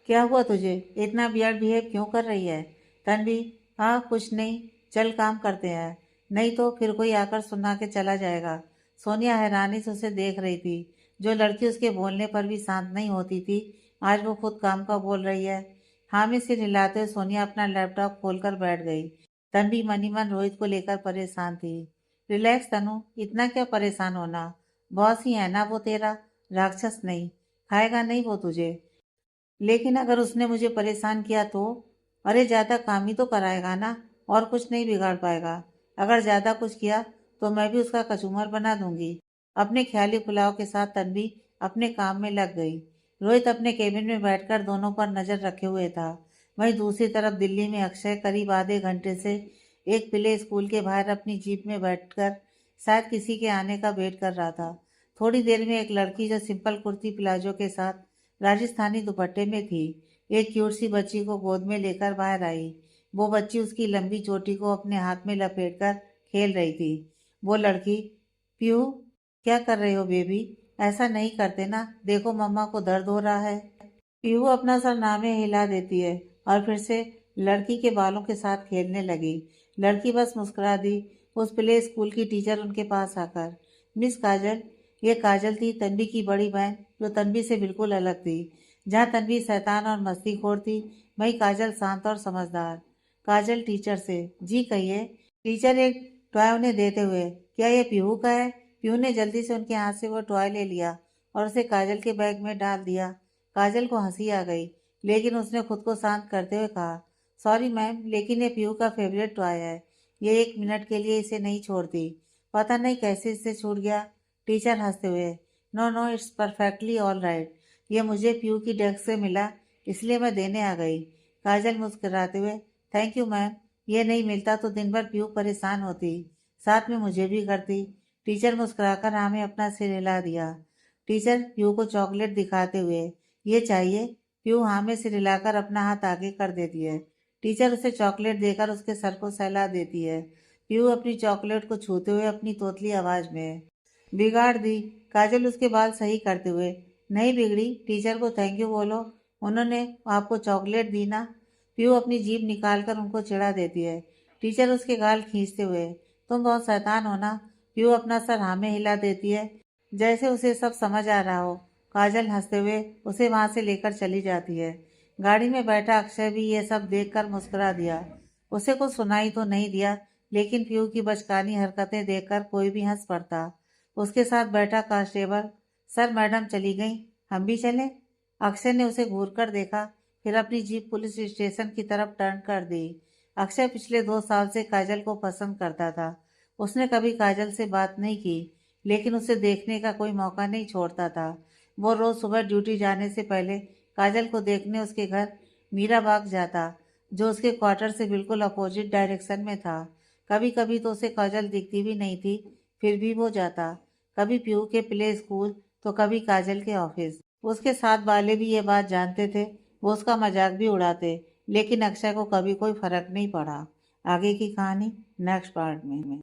क्या हुआ तुझे? इतना वियर्ड बिहेव क्यों कर रही है? तन्वी, हाँ कुछ नहीं, चल काम करते हैं, नहीं तो फिर कोई आकर सुना के चला जाएगा। सोनिया हैरानी से उसे देख रही थी। जो लड़की उसके बोलने पर भी शांत नहीं होती थी, आज वो खुद काम का बोल रही है। हाँ में सिर हिलाते हुए सोनिया अपना लैपटॉप खोलकर बैठ गई। तन्वी मनी मन रोहित को लेकर परेशान थी। रिलैक्स तनु, इतना क्या परेशान होना, बॉस ही है ना वो तेरा, राक्षस नहीं। खाएगा नहीं वो तुझे। लेकिन अगर उसने मुझे परेशान किया तो? अरे ज़्यादा काम ही तो कराएगा ना, और कुछ नहीं बिगाड़ पाएगा। अगर ज़्यादा कुछ किया तो मैं भी उसका कचूमर बना दूंगी। अपने ख्याली पुलाव के साथ तन्वी अपने काम में लग गई। रोहित अपने केबिन में बैठकर दोनों पर नजर रखे हुए था। वहीं दूसरी तरफ दिल्ली में अक्षय करीब आधे घंटे से एक प्ले स्कूल के बाहर अपनी जीप में बैठकर शायद किसी के आने का वेट कर रहा था। थोड़ी देर में एक लड़की जो सिंपल कुर्ती प्लाजो के साथ राजस्थानी दुपट्टे में थी, एक क्यूट सी बच्ची को गोद में लेकर बाहर आई। वो बच्ची उसकी लंबी चोटी को अपने हाथ में लपेटकर खेल रही थी। वो लड़की, पीहू, क्या कर रहे हो बेबी? ऐसा नहीं करते ना, देखो मम्मा को दर्द हो रहा है। पीहू अपना सर नामे हिला देती है और फिर से लड़की के बालों के साथ खेलने लगी। लड़की बस मुस्कुरा दी। उस प्ले स्कूल की टीचर उनके पास आकर, मिस काजल, ये काजल थी तन्वी की बड़ी बहन, जो तन्वी से बिल्कुल अलग थी। जहाँ तन्वी शैतान और मस्तीखोर थी, वहीं काजल शांत और समझदार। काजल टीचर से, जी कहिए। टीचर एक टॉय उन्हें देते हुए, क्या ये पीहू का है? पीहू ने जल्दी से उनके हाथ से वो टॉय ले लिया और उसे काजल के बैग में डाल दिया। काजल को हंसी आ गई, लेकिन उसने खुद को शांत करते हुए कहा, सॉरी मैम, लेकिन ये पीहू का फेवरेट टॉय है। ये एक मिनट के लिए इसे नहीं छोड़ती। पता नहीं कैसे इससे छूट गया। टीचर हंसते हुए, no no, it's perfectly all right. ये मुझे पीयू की डेस्क से मिला, इसलिए मैं देने आ गई। काजल मुस्कुराते हुए, थैंक यू मैम। ये नहीं मिलता तो दिन भर पीयू परेशान होती, साथ में मुझे भी करती। टीचर मुस्कुराकर हमें अपना सिर हिला दिया। टीचर पीयू को चॉकलेट दिखाते हुए, ये चाहिए? पीयू हाँ में सिर हिलाकर अपना हाथ आगे कर देती है। टीचर उसे चॉकलेट देकर उसके सर को सहला देती है। पीयू अपनी चॉकलेट को छूते हुए अपनी तोतली आवाज में, बिगाड़ दी। काजल उसके बाल सही करते हुए, नहीं बिगड़ी, टीचर को थैंक यू बोलो, उन्होंने आपको चॉकलेट दी ना। पीयू अपनी जीभ निकालकर उनको चिढ़ा देती है। टीचर उसके गाल खींचते हुए, तुम बहुत शैतान हो ना। पीयू अपना सर हाँ में हिला देती है, जैसे उसे सब समझ आ रहा हो। काजल हंसते हुए उसे वहां से लेकर चली जाती है। गाड़ी में बैठा अक्षय भी ये सब देखकर मुस्कुरा दिया। उसे कुछ सुनाई तो नहीं दिया, लेकिन पीयू की बचकानी हरकतें देखकर कोई भी हंस पड़ता। उसके साथ बैठा कांस्टेबल, सर मैडम चली गई, हम भी चलें? अक्षय ने उसे घूर कर देखा, फिर अपनी जीप पुलिस स्टेशन की तरफ टर्न कर दी। अक्षय पिछले 2 साल से काजल को पसंद करता था। उसने कभी काजल से बात नहीं की, लेकिन उसे देखने का कोई मौका नहीं छोड़ता था। वो रोज सुबह ड्यूटी जाने से पहले काजल को देखने उसके घर मीरा बाग जाता, जो उसके क्वार्टर से बिल्कुल अपोजिट डायरेक्शन में था। कभी कभी तो उसे काजल दिखती भी नहीं थी, फिर भी वो जाता, कभी पीयू के प्ले स्कूल तो कभी काजल के ऑफिस। उसके साथ वाले भी ये बात जानते थे, वो उसका मजाक भी उड़ाते, लेकिन अक्षय को कभी कोई फर्क नहीं पड़ा। आगे की कहानी नेक्स्ट पार्ट में।